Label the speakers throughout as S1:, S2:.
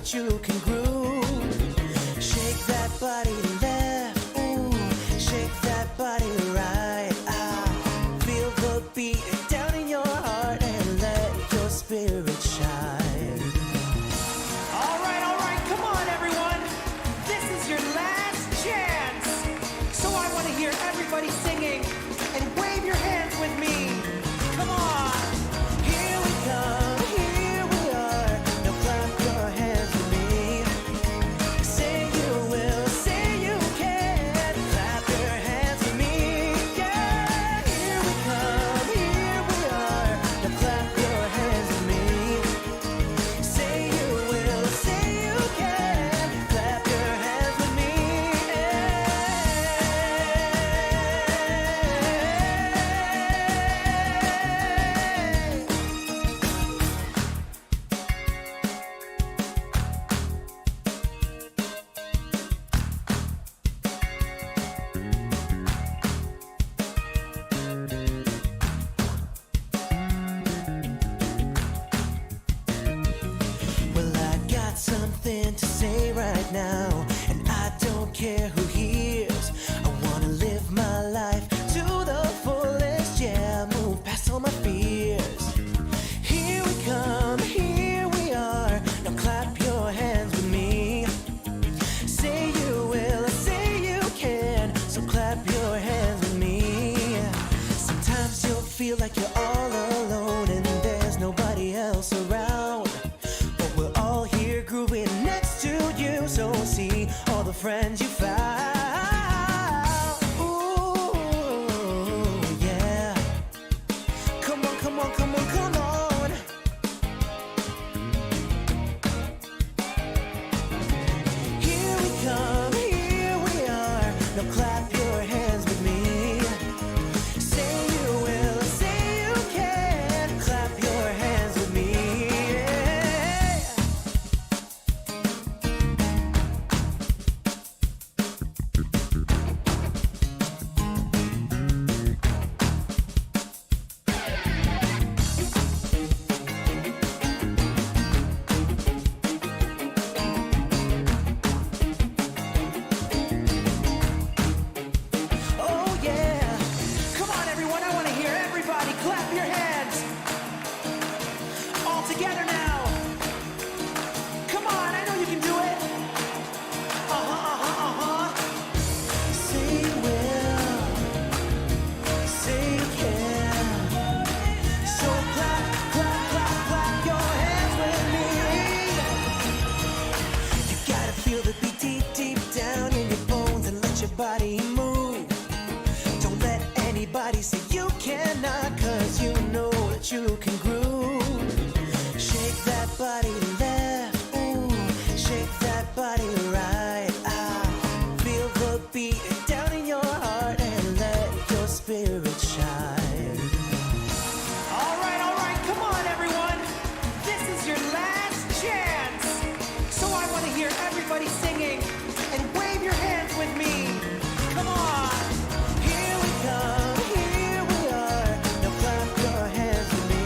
S1: that you can groove. Shake that body left, ooh, shake that body right. Feel the beat down in your heart and let your spirit shine.
S2: All right, come on, everyone. This is your last chance. So I want to hear everybody singing and wave your hands with me. Come on.
S1: Here we come, here we are. Now clap your hands with me. Say you will, say you can. Clap your hands with me. Yeah, here we come, here we are. Now clap your hands with me. Say you will, say you can. Clap your hands with me. Well, I got something to say right now, and I don't care who hears. I wanna live my life to the fullest, yeah, move past all my fears. Here we come, here we are. Now clap your hands with me. Say you will, say you can. So clap your hands with me. Sometimes you'll feel like you're all alone and there's nobody else around. But we're all here grooving next to you. So see all the friends you found. Ooh, yeah. Come on, come on, come on, come on. Here we come, here we are. Now clap your hands with me. Say you will, say you can. Clap your hands with me. Oh yeah.
S2: Come on, everyone. I want to hear everybody clap your hands. All together now. Come on, I know you can do it.
S1: Say you will, say you can. So clap, clap, clap, clap your hands with me. You gotta feel the beat deep, deep down in your bones and let your body move. Don't let anybody say you cannot, 'cause you know that you can groove. Shake that body left, ooh, shake that body right. Feel the beat down in your heart and let your spirit shine.
S2: All right, come on, everyone. This is your last chance. So I want to hear everybody singing and wave your hands with me. Come on.
S1: Here we come, here we are. Now clap your hands with me.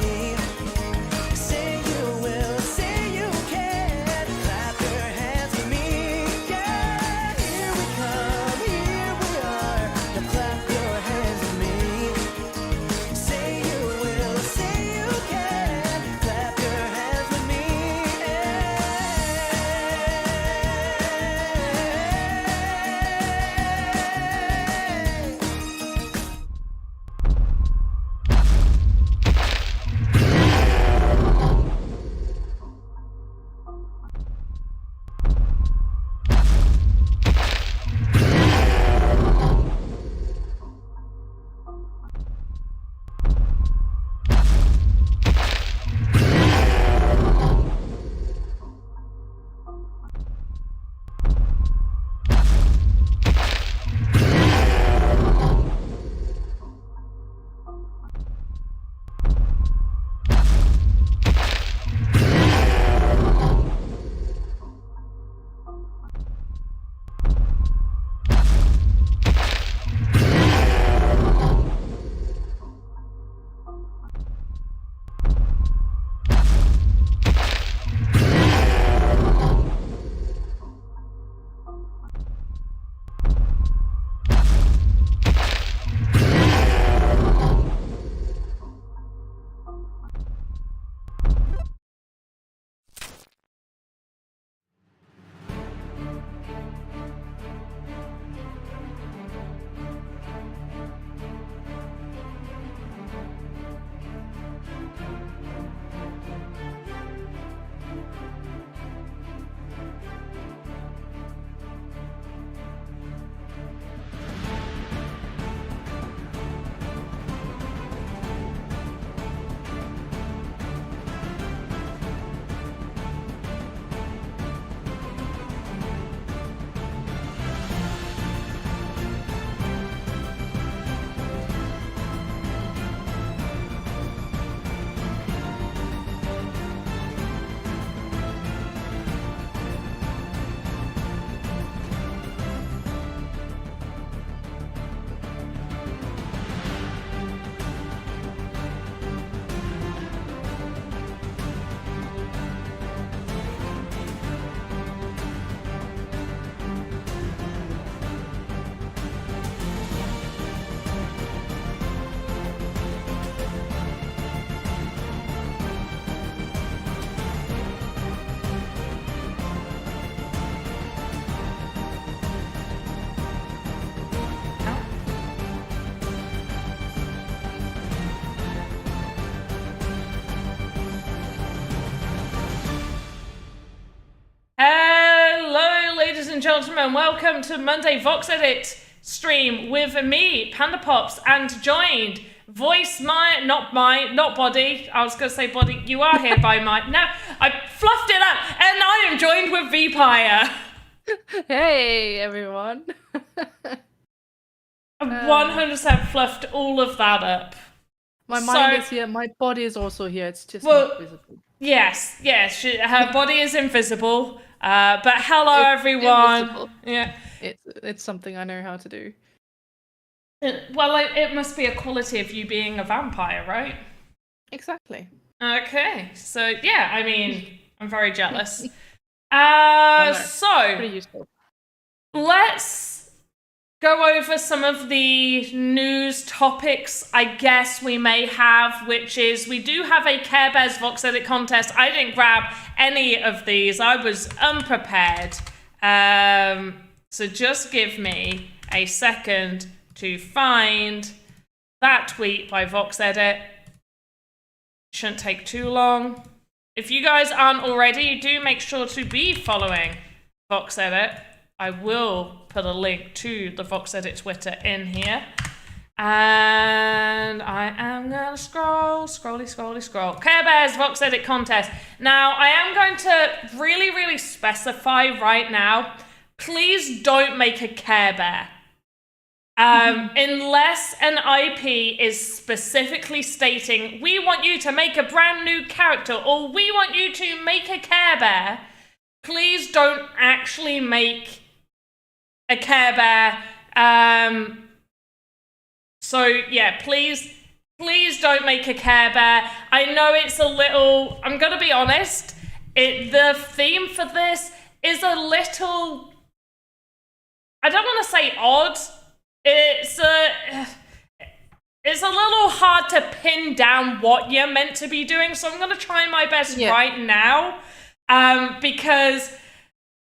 S1: Say you will, say you can. Clap your hands with me. Yeah, here we come, here we are. Now clap your hands with me. Say you will, say you can. Clap your hands with me.
S3: and gentlemen, welcome to Monday VoxEdit stream with me, PandaPops, and joined not body. I was going to say body. You are here by my. No, I fluffed it up, and I am joined with Vpire.
S4: Hey everyone.
S3: I 100% fluffed all of that up.
S4: My mind is here, my body is also here, it's just not visible.
S3: Yes, her body is invisible. But hello everyone.
S4: Invisible.
S3: Yeah.
S4: It's something I know how to do.
S3: Well, it must be a quality of you being a vampire, right?
S4: Exactly.
S3: Okay, so yeah, I mean, I'm very jealous.
S4: Pretty useful.
S3: Let's go over some of the news topics I guess we may have, which is we do have a Care Bears VoxEdit contest. I didn't grab any of these. I was unprepared. So just give me a second to find that tweet by VoxEdit. Shouldn't take too long. If you guys aren't already, do make sure to be following VoxEdit. I will put a link to the VoxEdit Twitter in here. And I am going to scroll. Care Bears VoxEdit contest. Now, I am going to really specify right now, please don't make a Care Bear. Unless an IP is specifically stating, we want you to make a brand new character, or we want you to make a Care Bear, please don't actually make a Care Bear. So yeah, please don't make a Care Bear. I know it's a little, I'm gonna be honest, the theme for this is a little, I don't want to say odd. It's a little hard to pin down what you're meant to be doing, so I'm going to try my best right now, because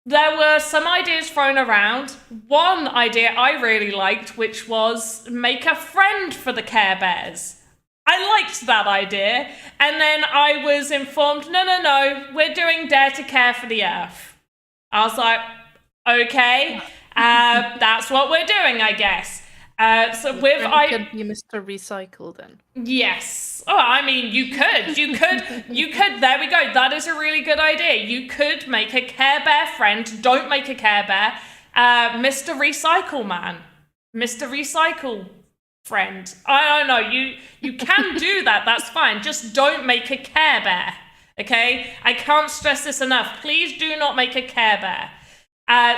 S3: there were some ideas thrown around. One idea I really liked, which was make a friend for the Care Bears. I liked that idea, and then I was informed, no, we're doing Dare to Care for the Earth. I was like, okay. That's what we're doing, I guess. So with
S4: I could be Mr. Recycle then.
S3: Yes. Oh, I mean, you could. There we go. That is a really good idea. You could make a Care Bear friend. Don't make a Care Bear. Mr. Recycle man. Mr. Recycle friend. I don't know. You can do that. That's fine. Just don't make a Care Bear. Okay? I can't stress this enough. Please do not make a Care Bear.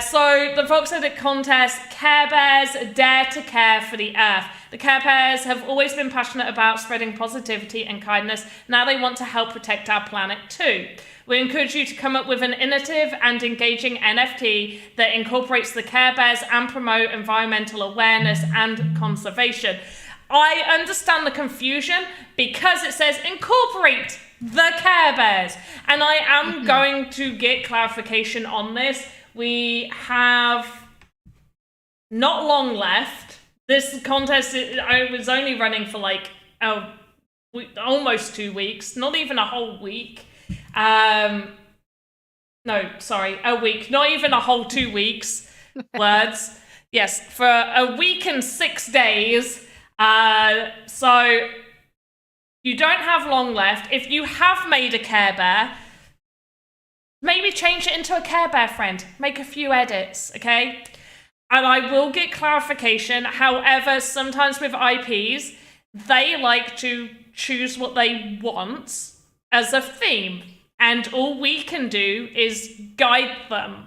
S3: So the VoxEdit contest, Care Bears dare to care for the Earth. The Care Bears have always been passionate about spreading positivity and kindness. Now they want to help protect our planet too. We encourage you to come up with an innovative and engaging NFT that incorporates the Care Bears and promote environmental awareness and conservation. I understand the confusion because it says incorporate the Care Bears. And I am going to get clarification on this. We have not long left. This contest, I was only running for like almost 2 weeks, not even a whole week. No, sorry, a week, not even a whole 2 weeks. Words. Yes, for a week and 6 days. So you don't have long left. If you have made a Care Bear, maybe change it into a Care Bear friend. Make a few edits, okay? And I will get clarification. However, sometimes with IPs, they like to choose what they want as a theme. And all we can do is guide them.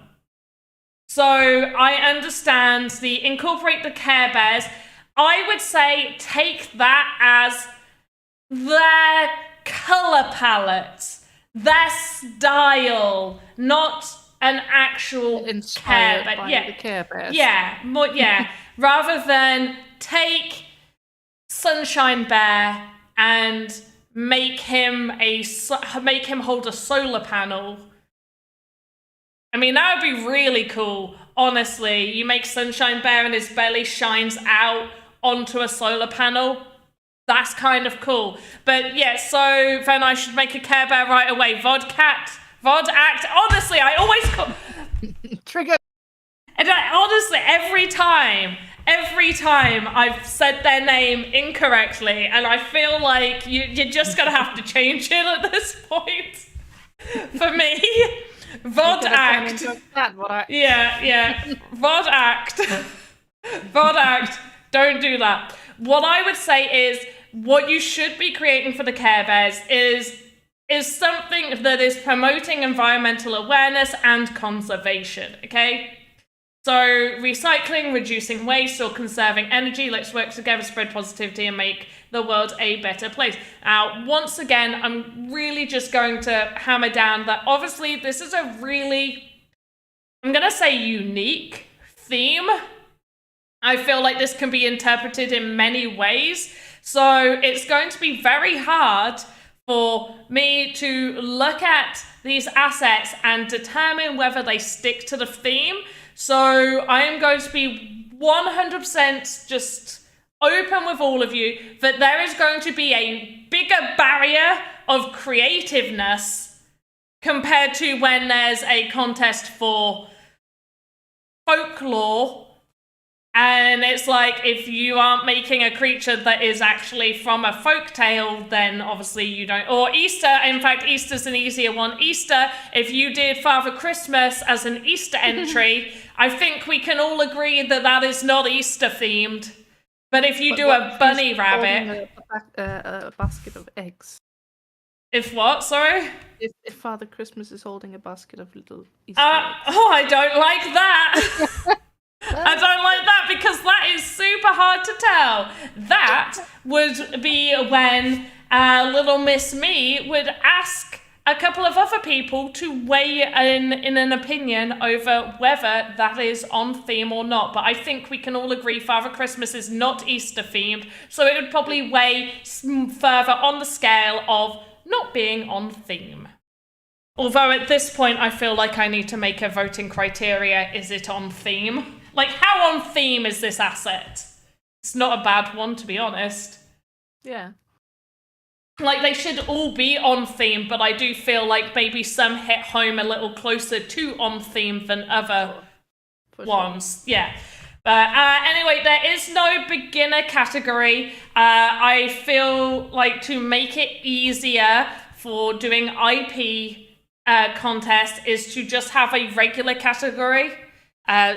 S3: So I understand the incorporate the Care Bears. I would say take that as their color palette. Their style, not an actual
S4: inspired
S3: Care Bear.
S4: by the Care Bears.
S3: Yeah, more, yeah. Rather than take Sunshine Bear and make him hold a solar panel. I mean, that would be really cool. Honestly, you make Sunshine Bear and his belly shines out onto a solar panel. That's kind of cool. But yeah, so then I should make a Care Bear right away. VOD Act. Honestly, I always call...
S4: Trigger.
S3: every time I've said their name incorrectly, and I feel like you're just gonna have to change it at this point. For me, VOD act. Yeah. VOD act. VOD act. Don't do that. What I would say is what you should be creating for the Care Bears is something that is promoting environmental awareness and conservation, okay? So recycling, reducing waste, or conserving energy. Let's work together, spread positivity, and make the world a better place. Now, once again, I'm really just going to hammer down that obviously this is a really, I'm going to say, unique theme. I feel like this can be interpreted in many ways. So it's going to be very hard for me to look at these assets and determine whether they stick to the theme. So I am going to be 100% just open with all of you that there is going to be a bigger barrier of creativeness compared to when there's a contest for folklore. And it's like, if you aren't making a creature that is actually from a folktale, then obviously you don't. Or Easter, in fact, Easter's an easier one. Easter, if you did Father Christmas as an Easter entry, I think we can all agree that that is not Easter themed. But if you do a bunny rabbit...
S4: A basket of eggs.
S3: If what, sorry?
S4: If Father Christmas is holding a basket of little Easter eggs.
S3: Oh, I don't like that. I don't like that because that is super hard to tell. That would be when little Miss Me would ask a couple of other people to weigh in an opinion over whether that is on theme or not. But I think we can all agree Father Christmas is not Easter themed, so it would probably weigh further on the scale of not being on theme. Although at this point I feel like I need to make a voting criteria. Is it on theme? Like, how on theme is this asset? It's not a bad one, to be honest.
S4: Yeah.
S3: Like, they should all be on theme, but I do feel like maybe some hit home a little closer to on theme than other ones. Sure. Yeah. But anyway, there is no beginner category. I feel like to make it easier for doing IP contest is to just have a regular category.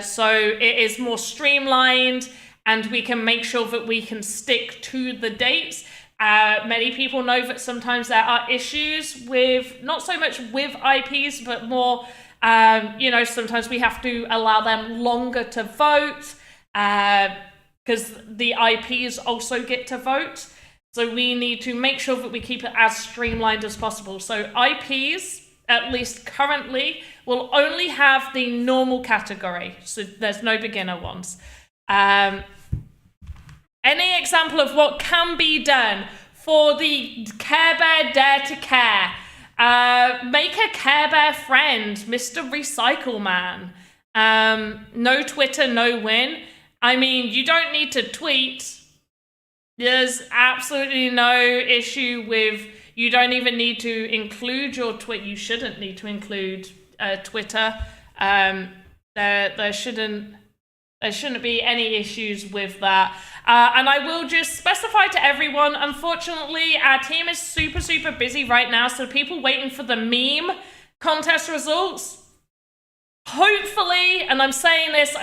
S3: So it is more streamlined and we can make sure that we can stick to the dates. Many people know that sometimes there are issues with, not so much with IPs, but more, sometimes we have to allow them longer to vote because the IPs also get to vote. So we need to make sure that we keep it as streamlined as possible. So IPs, at least currently, will only have the normal category. So there's no beginner ones. Any example of what can be done for the Care Bear Dare to Care? Make a Care Bear friend, Mr. Recycle Man. No Twitter, no win. I mean, you don't need to tweet. There's absolutely no issue with, you don't even need to include your tweet. You shouldn't need to include Twitter. There shouldn't be any issues with that. And I will just specify to everyone, unfortunately, our team is super, super busy right now. So people waiting for the meme contest results, hopefully, and I'm saying this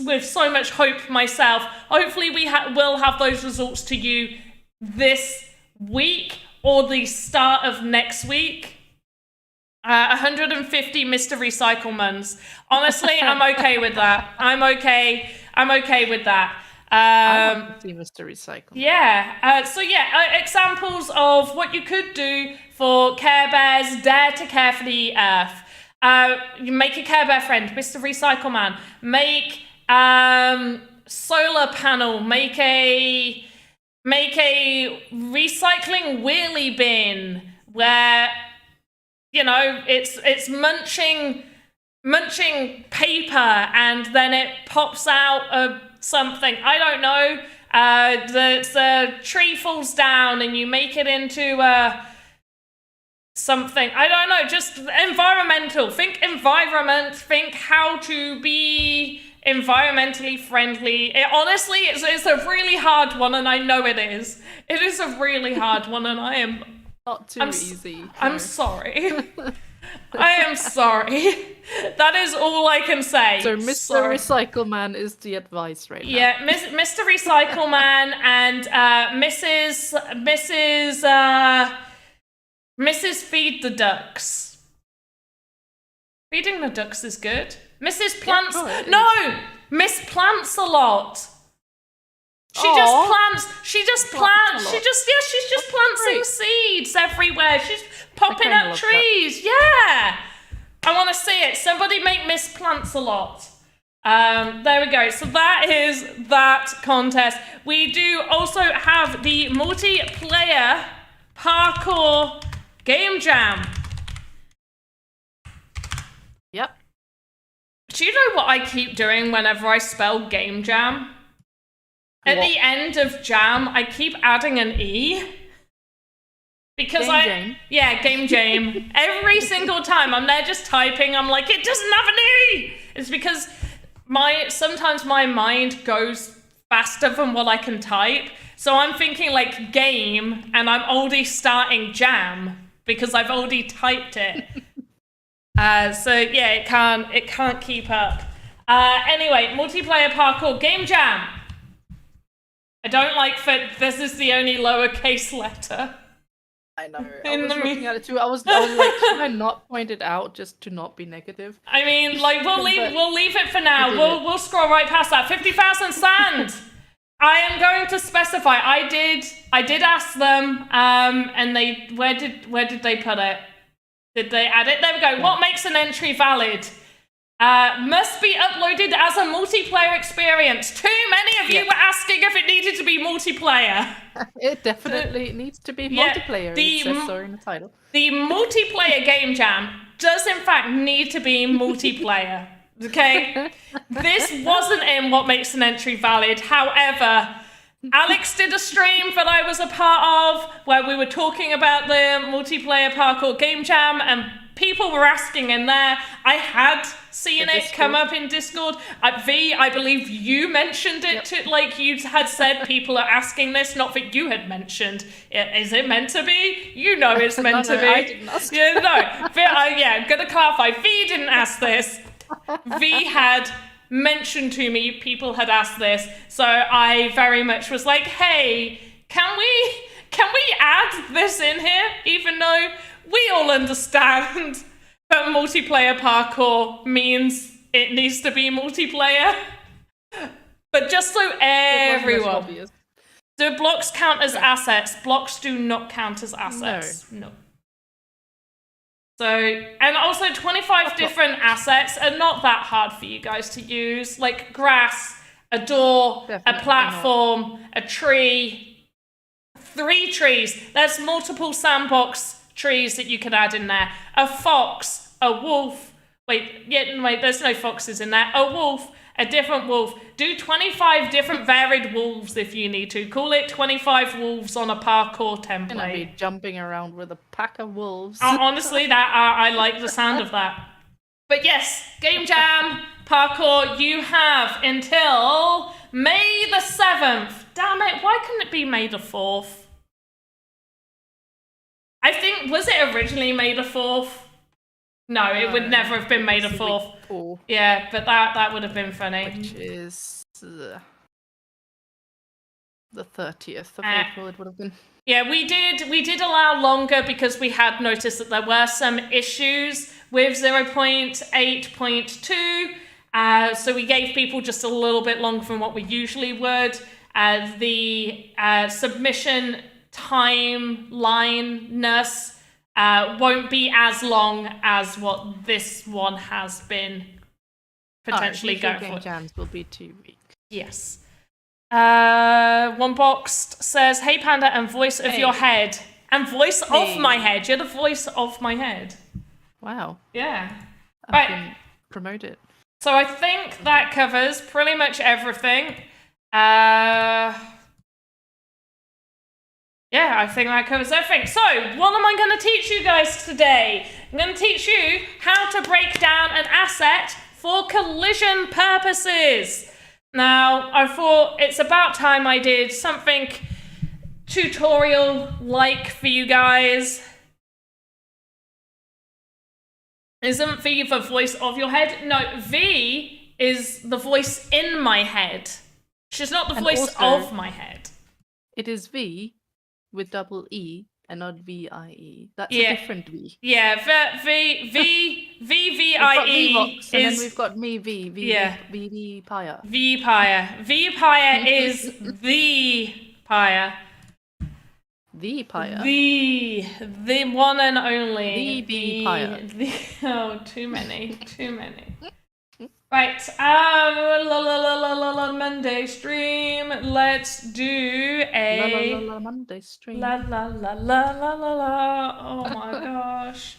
S3: with so much hope myself, hopefully we will have those results to you this week or the start of next week. 150 Mr. Recyclemans. Honestly, I'm okay with that. I'm okay with that.
S4: I want to see Mr. Recycle.
S3: Yeah. Examples of what you could do for Care Bears Dare to Care for the Earth. You make a Care Bear friend, Mr. Recycle Man. Make solar panel. Make a recycling wheelie bin where, it's munching paper and then it pops out something. I don't know. The tree falls down and you make it into something. I don't know. Just environmental. Think environment. Think how to be environmentally friendly. Honestly, it's a really hard one, and I know it is. It is a really hard one, and I am
S4: Not too easy.
S3: I'm sorry. I am sorry. That is all I can say.
S4: So Mr. Recycle Man is the advice right now.
S3: Yeah, Mr. Recycle Man and Mrs. Feed the Ducks. Feeding the ducks is good. Mrs. Plants. No, Miss Plants a lot. She just plants. She's just planting seeds everywhere. She's popping up trees. Yeah. I want to see it. Somebody make Miss Plants a lot. There we go. So that is that contest. We do also have the multiplayer parkour game jam.
S4: Yep.
S3: Do you know what I keep doing whenever I spell game jam? At the end of jam, I keep adding an E. Because game jam. Every single time I'm there just typing, I'm like, it doesn't have an E! It's because sometimes my mind goes faster than what I can type. So I'm thinking like game, and I'm already starting jam because I've already typed it. So yeah, it can't keep up. Anyway, multiplayer parkour game jam. I don't like that this is the only lowercase letter.
S4: I know. I was looking at it too. I was like, should I not point it out just to not be negative?
S3: I mean, like we'll leave it for now. We'll scroll right past that. 50,000 sand. I am going to specify. I did ask them. And they where did they put it? Did they add it? There we go. Yeah. What makes an entry valid? Must be uploaded as a multiplayer experience. Too many of you were asking if it needed to be multiplayer.
S4: It definitely needs to be multiplayer. It says so in the title. The
S3: multiplayer game jam does in fact need to be multiplayer. Okay? This wasn't in what makes an entry valid. However, Alex did a stream that I was a part of where we were talking about the multiplayer parkour game jam, and people were asking in there. I had seen it come up in Discord. V, I believe you mentioned it to, like you had said people are asking this, not that you had mentioned. Is it meant to be? You know it's meant to be.
S4: I didn't ask.
S3: Yeah, no. I'm going to clarify. V didn't ask this. V had mentioned to me people had asked this, so I very much was like, hey, can we add this in here, even though we all understand that multiplayer parkour means it needs to be multiplayer, but just so everyone. Do blocks count as assets? Blocks do not count as assets. No. So, and also 25 different assets are not that hard for you guys to use, like grass, a door, a platform, a tree, 3 trees. There's multiple sandbox trees that you can add in there. A fox, a wolf. Wait, there's no foxes in there. A wolf, a different wolf. Do 25 different varied wolves if you need to. Call it 25 wolves on a parkour template.
S4: And I'll be jumping around with a pack of wolves.
S3: Honestly, I like the sound of that. But yes, Game Jam, parkour, you have until May the 7th. Damn it, why couldn't it be May the 4th? I think, was it originally May the 4th? No, it would never have been May the 4th. Yeah, but that would have been funny.
S4: Which is the 30th of April, it would have been.
S3: Yeah, we did allow longer because we had noticed that there were some issues with 0.8.2. So we gave people just a little bit longer than what we usually would. The submission timeline-ness won't be as long as what this one has been potentially going for.
S4: Game jams will be 2 weeks.
S3: Yes. One Boxed says, "Hey Panda and voice of your head and voice of my head. You're the voice of my head."
S4: Wow.
S3: Yeah.
S4: I've been promoted.
S3: So I think that covers pretty much everything. Yeah, I think that covers everything. So, what am I going to teach you guys today? I'm going to teach you how to break down an asset for collision purposes. Now, I thought it's about time I did something tutorial-like for you guys. Isn't V the voice of your head? No, V is the voice in my head. She's not the voice
S4: also,
S3: of my head.
S4: It is V with double E and not V-I-E. That's
S3: Yeah.
S4: a different V.
S3: Yeah, V-V-I-E
S4: And then
S3: is...
S4: we've got me, V,
S3: Yeah.
S4: V, Paya.
S3: V-Paya. V-Paya is the Paya.
S4: The Paya?
S3: The one and only.
S4: The Paya.
S3: Oh, too many. Right, Monday stream. Let's do a
S4: Monday stream.
S3: la. Oh my gosh.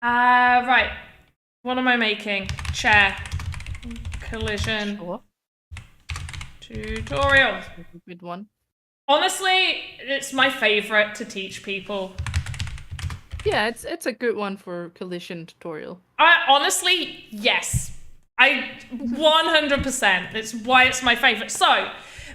S3: Right. What am I making? Chair. Collision.
S4: Sure.
S3: Tutorial.
S4: Good one.
S3: Honestly, it's my favorite to teach people.
S4: Yeah, it's a good one for collision tutorial.
S3: Honestly, yes. 100%. It's why it's my favorite. So,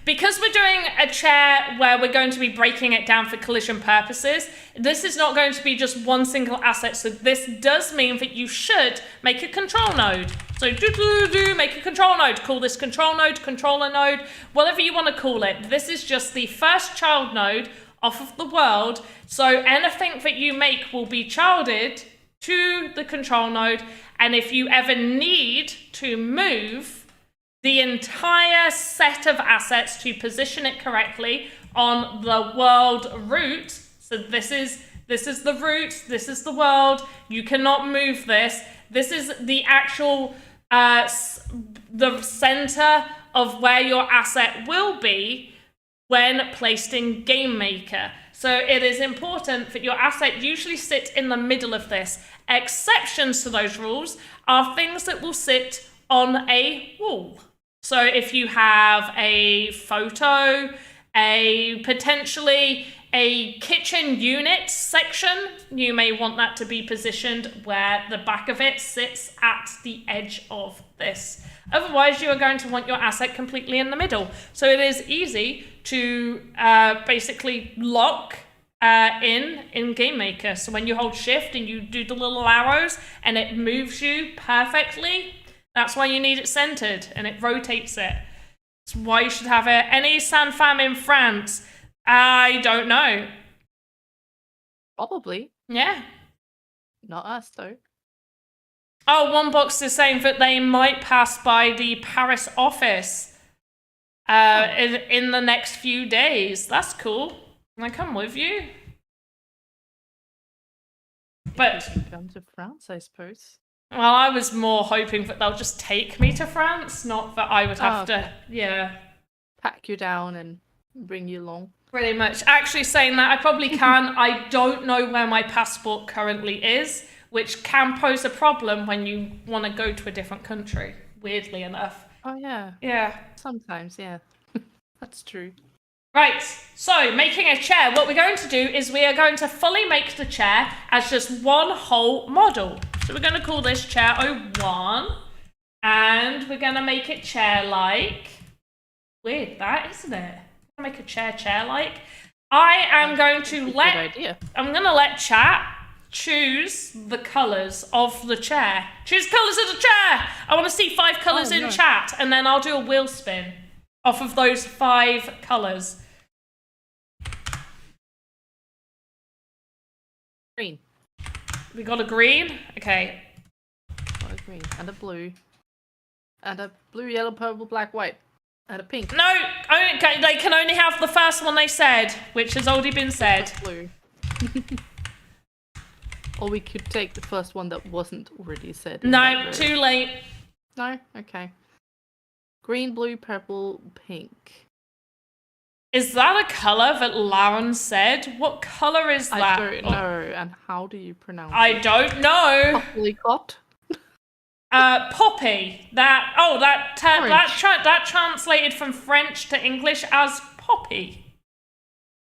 S3: because we're doing a chair where we're going to be breaking it down for collision purposes, this is not going to be just one single asset. So this does mean that you should make a control node. So make a control node. Call this control node, controller node, whatever you want to call it. This is just the first child node off of the world. So anything that you make will be childed to the control node. And if you ever need to move the entire set of assets to position it correctly on the world root, so this is the root, this is the world, you cannot move this. This is the actual the center of where your asset will be when placed in Game Maker. So it is important that your asset usually sit in the middle of this. Exceptions to those rules are things that will sit on a wall. So if you have a photo, potentially a kitchen unit section, you may want that to be positioned where the back of it sits at the edge of this. Otherwise, you are going to want your asset completely in the middle. So it is easy to basically lock in Game Maker. So when you hold shift and you do the little arrows and it moves you perfectly, that's why you need it centered and it rotates it. That's why you should have it. Any San Fam in France? I don't know.
S4: Probably.
S3: Yeah.
S4: Not us, though.
S3: Oh, one box is saying that they might pass by the Paris office in the next few days. That's cool. Can I come with you? But
S4: You can come to France, I suppose.
S3: well, I was more hoping that they'll just take me to France, not that I would have to, yeah.
S4: Pack you down and bring you along.
S3: Pretty much. Actually saying that, I probably can. I don't know where my passport currently is, which can pose a problem when you want to go to a different country, weirdly enough.
S4: Oh, yeah.
S3: Yeah.
S4: Sometimes, yeah. That's true.
S3: Right, so making a chair, what we're going to do is we are going to fully make the chair as just one whole model. So we're going to call this chair 01, and we're going to make it chair-like. Weird that, isn't it? Make a chair-like. I am going to I'm going to let chat choose the colours of the chair. Choose colours of the chair! I want to see 5 colours in chat, and then I'll do a wheel spin off of those 5 colours.
S4: Green.
S3: We got a green? Okay.
S4: Got a green. And a blue. And a blue, yellow, purple, black, white. And a pink.
S3: No! They can only have the first one they said, which has already been said.
S4: Blue. Or we could take the first one that wasn't already said.
S3: No, too late.
S4: No? Okay. Green, blue, purple, pink.
S3: Is that a colour that Lauren said? What colour is that?
S4: I don't know. And how do you pronounce it?
S3: I don't know.
S4: Poppycott?
S3: Poppy. That translated from French to English as poppy.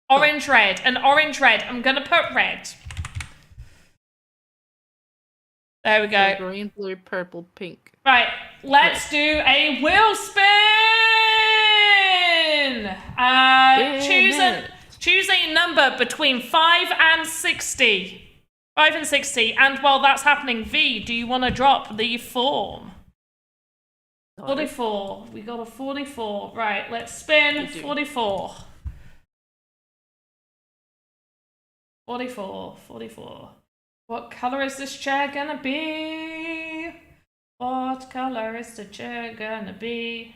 S3: Orange red. An orange red. I'm gonna put red. There we go.
S4: So green, blue, purple, pink.
S3: Right, let's do a wheel spin. Choose a number between 5 and 60. 5 and 60. And while that's happening, V, do you want to drop the form? 44. We got a 44. Right, let's spin 44. 44. What color is this chair gonna be? What color is the chair gonna be?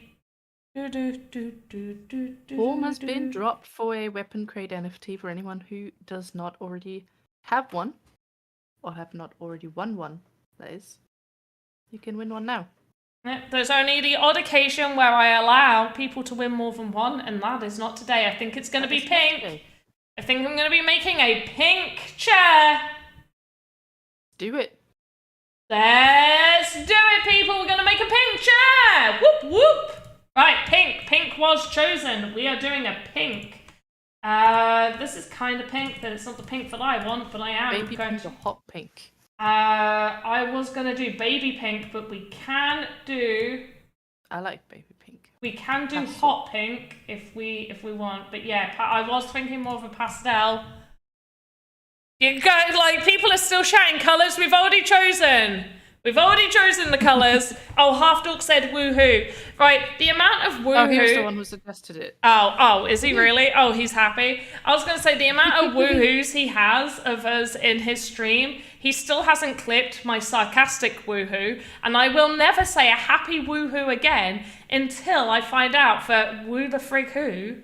S4: Form has been dropped for a weapon crate NFT for anyone who does not already have one, or have not already won one. That is, you can win one now.
S3: There's only the odd occasion where I allow people to win more than one, and that is not today. I think it's going to be pink. I think I'm going to be making a pink chair.
S4: Do it.
S3: Let's do it, people. We're going to make a pink chair. Whoop, whoop. Right, pink. Pink was chosen. We are doing a pink. This is kind of pink, but it's not the pink that I want, but I am
S4: Baby
S3: going
S4: pink
S3: to...
S4: or hot pink?
S3: I was going to do baby pink, but we can do...
S4: I like baby pink.
S3: We can do hot pink if we want, but yeah, I was thinking more of a pastel. You guys, like, people are still shouting colours. We've already chosen the colours. Oh, Half Dork said woohoo. Right, the amount of woohoo...
S4: Oh, here's the one who suggested it.
S3: Oh, is he really? Oh, he's happy. I was going to say, the amount of woohoos he has of us in his stream, he still hasn't clipped my sarcastic woohoo, and I will never say a happy woohoo again until I find out that woo the frig who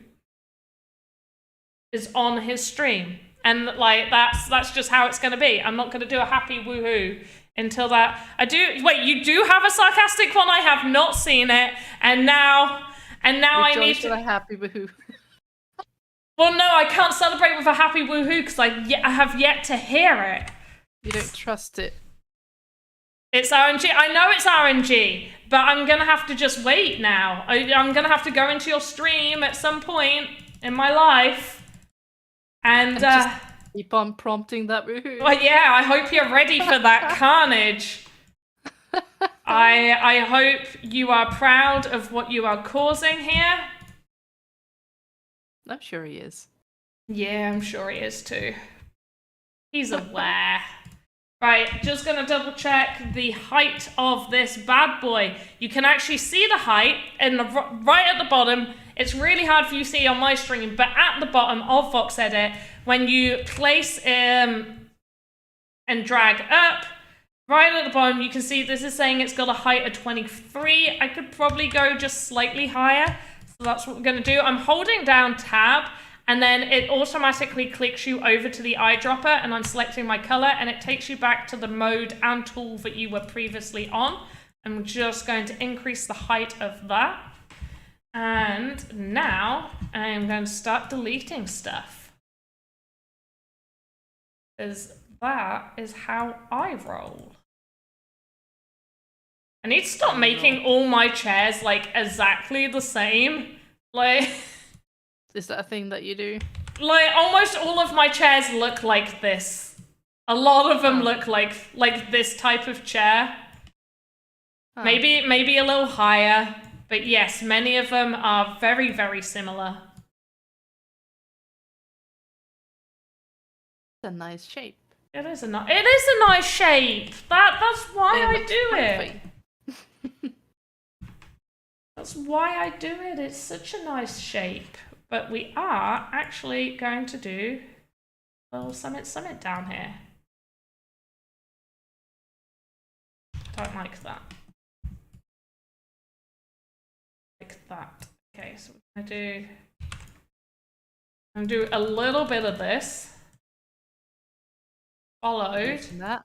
S3: is on his stream. And, like, that's just how it's going to be. I'm not going to do a happy woohoo until that. Wait, you do have a sarcastic one? I have not seen it, and now I need to...
S4: a happy woohoo.
S3: Well, no, I can't celebrate with a happy woohoo because I have yet to hear it.
S4: You don't trust it.
S3: It's RNG. I know it's RNG, but I'm gonna have to just wait now. I'm gonna have to go into your stream at some point in my life, and
S4: just keep on prompting that woohoo.
S3: Well, yeah, I hope you're ready for that carnage. I hope you are proud of what you are causing here.
S4: I'm sure he is.
S3: Yeah, I'm sure he is too. He's aware. Right, just gonna double check the height of this bad boy. You can actually see the height in the right at the bottom. It's really hard for you to see on my stream, but at the bottom of VoxEdit, when you place and drag up, right at the bottom, you can see this is saying it's got a height of 23. I could probably go just slightly higher. So that's what we're gonna do. I'm holding down tab, and then it automatically clicks you over to the eyedropper, and I'm selecting my color, and it takes you back to the mode and tool that you were previously on. I'm just going to increase the height of that. And now I'm going to start deleting stuff, because that is how I roll. I need to stop making all my chairs like exactly the same. Like...
S4: Is that a thing that you do?
S3: Like, almost all of my chairs look like this. A lot of them look like this type of chair. Oh. Maybe a little higher. But yes, many of them are very, very similar.
S4: It's a nice shape.
S3: It is a nice shape. That's why I do it. That's why I do it. It's such a nice shape. But we are actually going to do a little summit down here. Don't like that. Like that. Okay, so we're gonna do a little bit of this. Followed.
S4: That.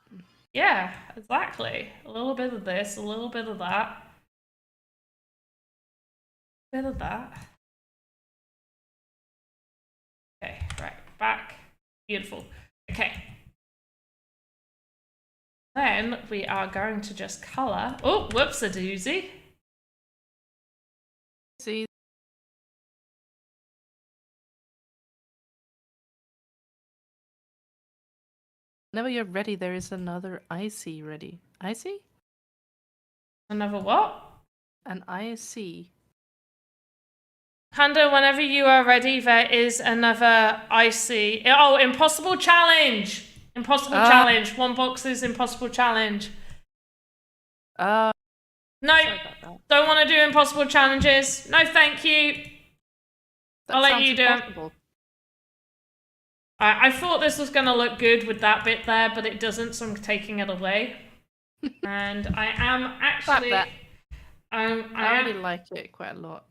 S3: Yeah, exactly. A little bit of this, a little bit of that. A bit of that. Okay, right, back. Beautiful. Okay. Then we are going to just color. Oh, whoops-a-doozy.
S4: See. Whenever you're ready, there is another icy ready. Icy?
S3: Another what?
S4: An IC.
S3: Panda, whenever you are ready, there is another IC. Oh, impossible challenge! Impossible challenge. One box is impossible challenge. No,
S4: Sorry about that.
S3: don't want to do impossible challenges. No, thank you.
S4: That
S3: I'll let
S4: sounds
S3: you do it.
S4: impossible.
S3: I thought this was going to look good with that bit there, but it doesn't, so I'm taking it away. And I am actually...
S4: that.
S3: I
S4: really like it quite a lot.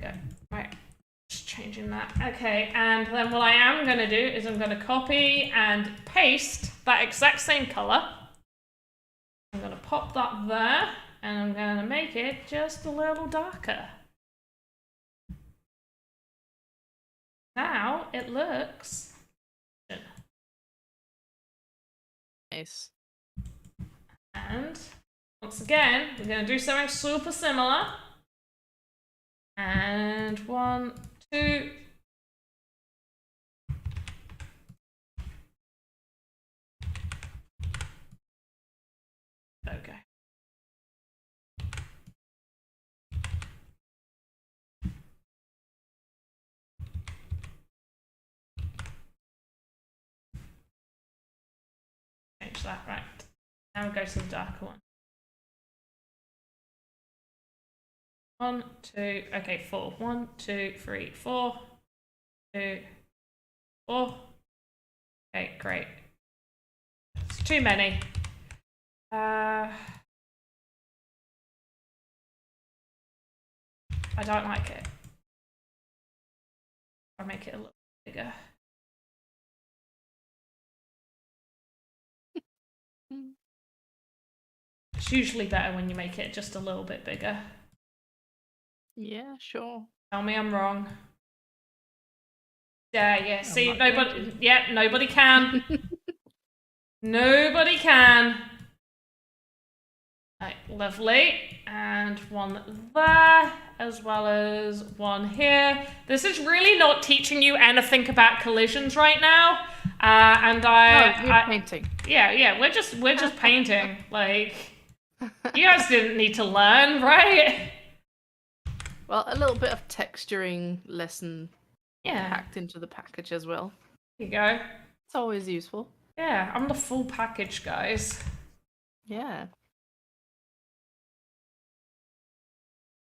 S3: Yeah, right. Just changing that. Okay, and then what I am going to do is I'm going to copy and paste that exact same color. I'm going to pop that there, and I'm going to make it just a little darker. Now it looks good.
S4: Nice.
S3: And once again, we're going to do something super similar. And 1, 2. Okay. Change that, right. Now we'll go to the darker one. 1, 2, okay, 4. 1, 2, 3, 4. 2, 4. Okay, great. It's too many. I don't like it. I'll make it a little bigger. It's usually better when you make it just a little bit bigger.
S4: Yeah, sure.
S3: Tell me I'm wrong. Yeah, see,
S4: not
S3: nobody, yeah, nobody can. Nobody can. Right, lovely. And one there, as well as one here. This is really not teaching you anything about collisions right now. And
S4: we're painting.
S3: Yeah, we're just painting. Like, you guys didn't need to learn, right?
S4: Well, a little bit of texturing lesson
S3: Yeah.
S4: packed into the package as well.
S3: Here you go.
S4: It's always useful.
S3: Yeah, I'm the full package, guys.
S4: Yeah.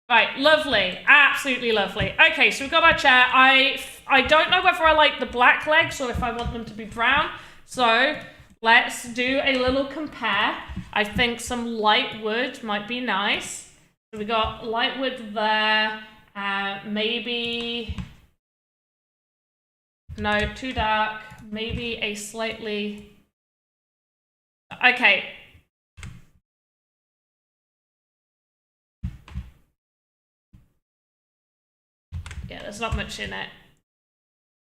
S3: Right, lovely. Absolutely lovely. Okay, so we've got our chair. I don't know whether I like the black legs or if I want them to be brown. So let's do a little compare. I think some light wood might be nice. So we got light wood there. Maybe... No, too dark. Maybe a slightly... Okay. Yeah, there's not much in it.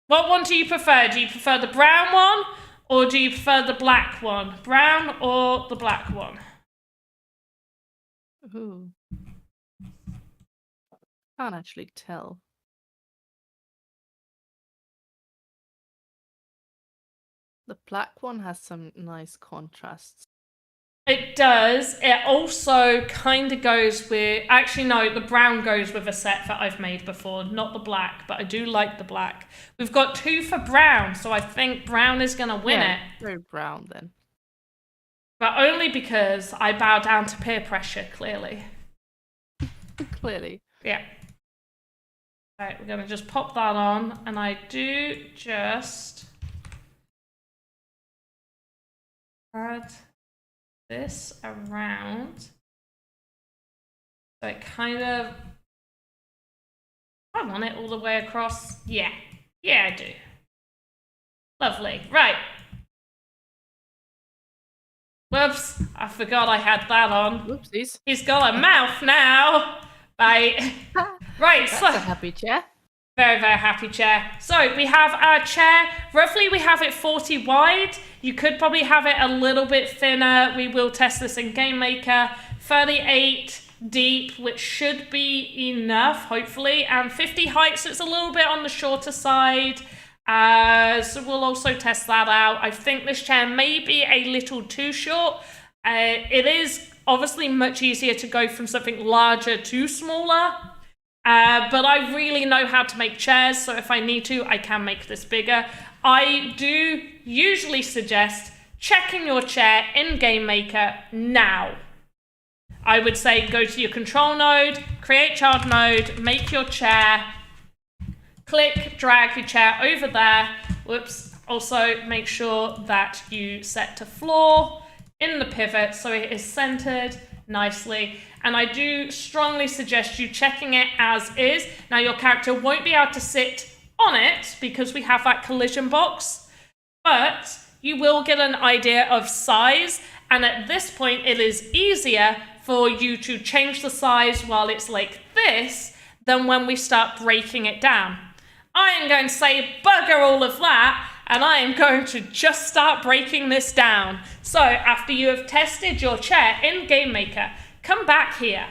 S3: What one do you prefer? Do you prefer the brown one or do you prefer the black one? Brown or the black one?
S4: Ooh. Can't actually tell. The black one has some nice contrasts.
S3: It does. It also kind of goes with... Actually, no, the brown goes with a set that I've made before, not the black, but I do like the black. We've got 2 for brown, so I think brown is going to win it.
S4: Very brown then.
S3: But only because I bow down to peer pressure, clearly.
S4: Clearly.
S3: Yeah. Right, we're going to just pop that on, and I do just add this around. So it kind of... I want it all the way across. Yeah. Yeah, I do. Lovely. Right. Whoops. I forgot I had that on.
S4: Oopsies.
S3: He's got a mouth now. Right. Right.
S4: That's
S3: So
S4: a happy chair.
S3: very, very happy chair. So we have our chair. Roughly, we have it 40 wide. You could probably have it a little bit thinner. We will test this in Game Maker. 38 deep, which should be enough, hopefully. And 50 height, so it's a little bit on the shorter side. So we'll also test that out. I think this chair may be a little too short. It is obviously much easier to go from something larger to smaller. But I really know how to make chairs, so if I need to, I can make this bigger. I do usually suggest checking your chair in Game Maker now. I would say go to your control node, create child node, make your chair, click, drag your chair over there. Whoops. Also make sure that you set to floor in the pivot so it is centered nicely. And I do strongly suggest you checking it as is. Now your character won't be able to sit on it because we have that collision box, but you will get an idea of size. And at this point, it is easier for you to change the size while it's like this than when we start breaking it down. I am going to say bugger all of that, and I am going to just start breaking this down. So after you have tested your chair in Game Maker, come back here.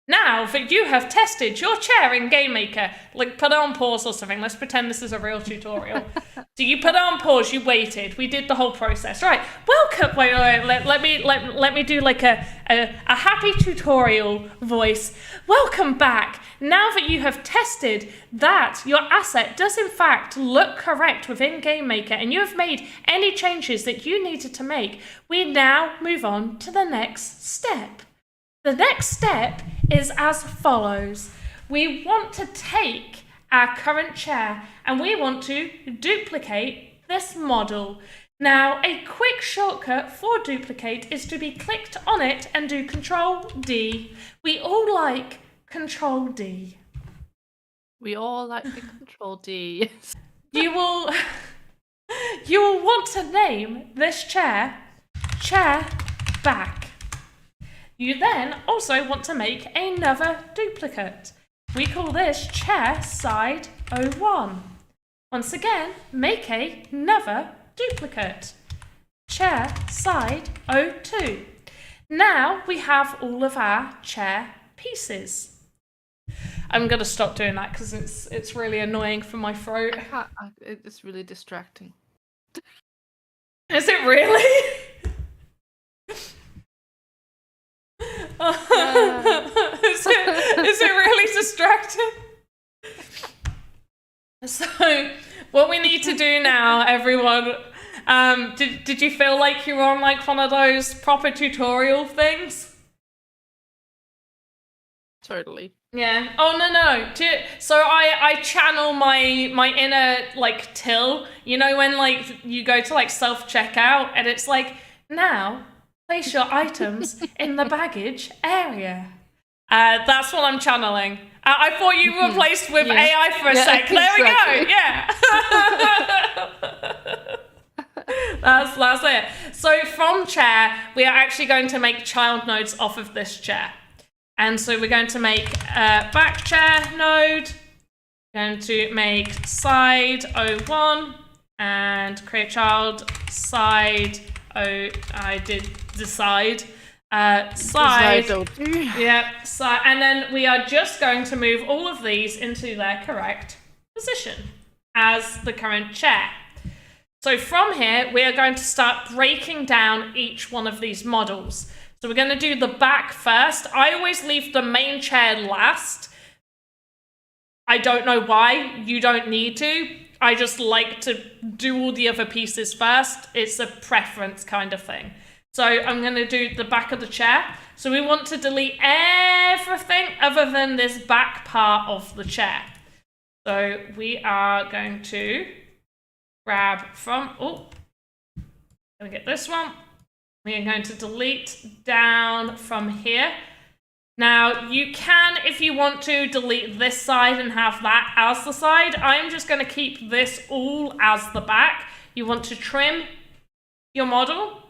S3: Now that you have tested your chair in Game Maker, like put it on pause or something. Let's pretend this is a real tutorial. So you put it on pause, you waited. We did the whole process. Right, welcome. Wait, let me do like a happy tutorial voice. Welcome back. Now that you have tested that your asset does in fact look correct within Game Maker and you have made any changes that you needed to make, we now move on to the next step. The next step is as follows. We want to take our current chair and we want to duplicate this model. Now, a quick shortcut for duplicate is to be clicked on it and do Control D. We all like Control D.
S4: We all like the Control D.
S3: You will want to name this chair Chair Back. You then also want to make another duplicate. We call this Chair Side 01. Once again, make another duplicate. Chair Side 02. Now we have all of our chair pieces. I'm going to stop doing that because it's really annoying for my throat.
S4: It's really distracting.
S3: Is it really? Is it really distracting? So what we need to do now, everyone, did you feel like you were on like one of those proper tutorial things?
S4: Totally.
S3: Yeah. Oh no. So I channel my inner like Till. You know when like you go to like self-checkout and it's like, now place your items in the baggage area. That's what I'm channeling. I thought you were replaced with AI for a sec. There we go. Yeah. That's it. So from chair, we are actually going to make child nodes off of this chair. And so we're going to make a back chair node. Going to make side 01 and create child side. I did decide. Side. Yeah. Side. And then we are just going to move all of these into their correct position as the current chair. So from here, we are going to start breaking down each one of these models. So we're going to do the back first. I always leave the main chair last. I don't know why. You don't need to. I just like to do all the other pieces first. It's a preference kind of thing. So I'm going to do the back of the chair. So we want to delete everything other than this back part of the chair. So we are going to grab from, let me get this one. We are going to delete down from here. Now, you can, if you want to, delete this side and have that as the side. I'm just going to keep this all as the back. You want to trim your model.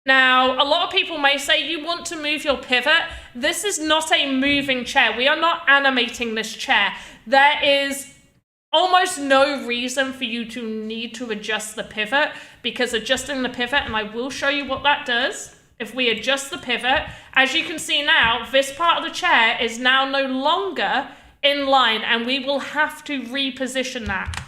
S3: Now, a lot of people may say you want to move your pivot. This is not a moving chair. We are not animating this chair. There is almost no reason for you to need to adjust the pivot, because adjusting the pivot, and I will show you what that does. If we adjust the pivot, as you can see now, this part of the chair is now no longer in line, and we will have to reposition that.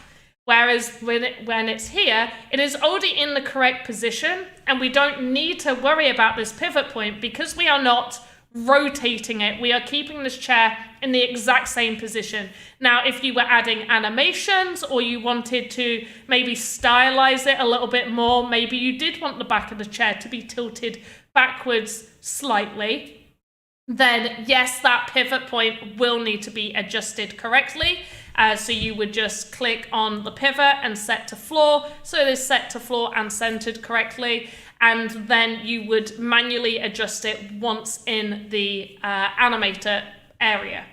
S3: Whereas when it's here, it is already in the correct position, and we don't need to worry about this pivot point because we are not rotating it. We are keeping this chair in the exact same position. Now, if you were adding animations or you wanted to maybe stylize it a little bit more, maybe you did want the back of the chair to be tilted backwards slightly, then yes, that pivot point will need to be adjusted correctly. So you would just click on the pivot and set to floor. So it is set to floor and centered correctly. And then you would manually adjust it once in the animator area.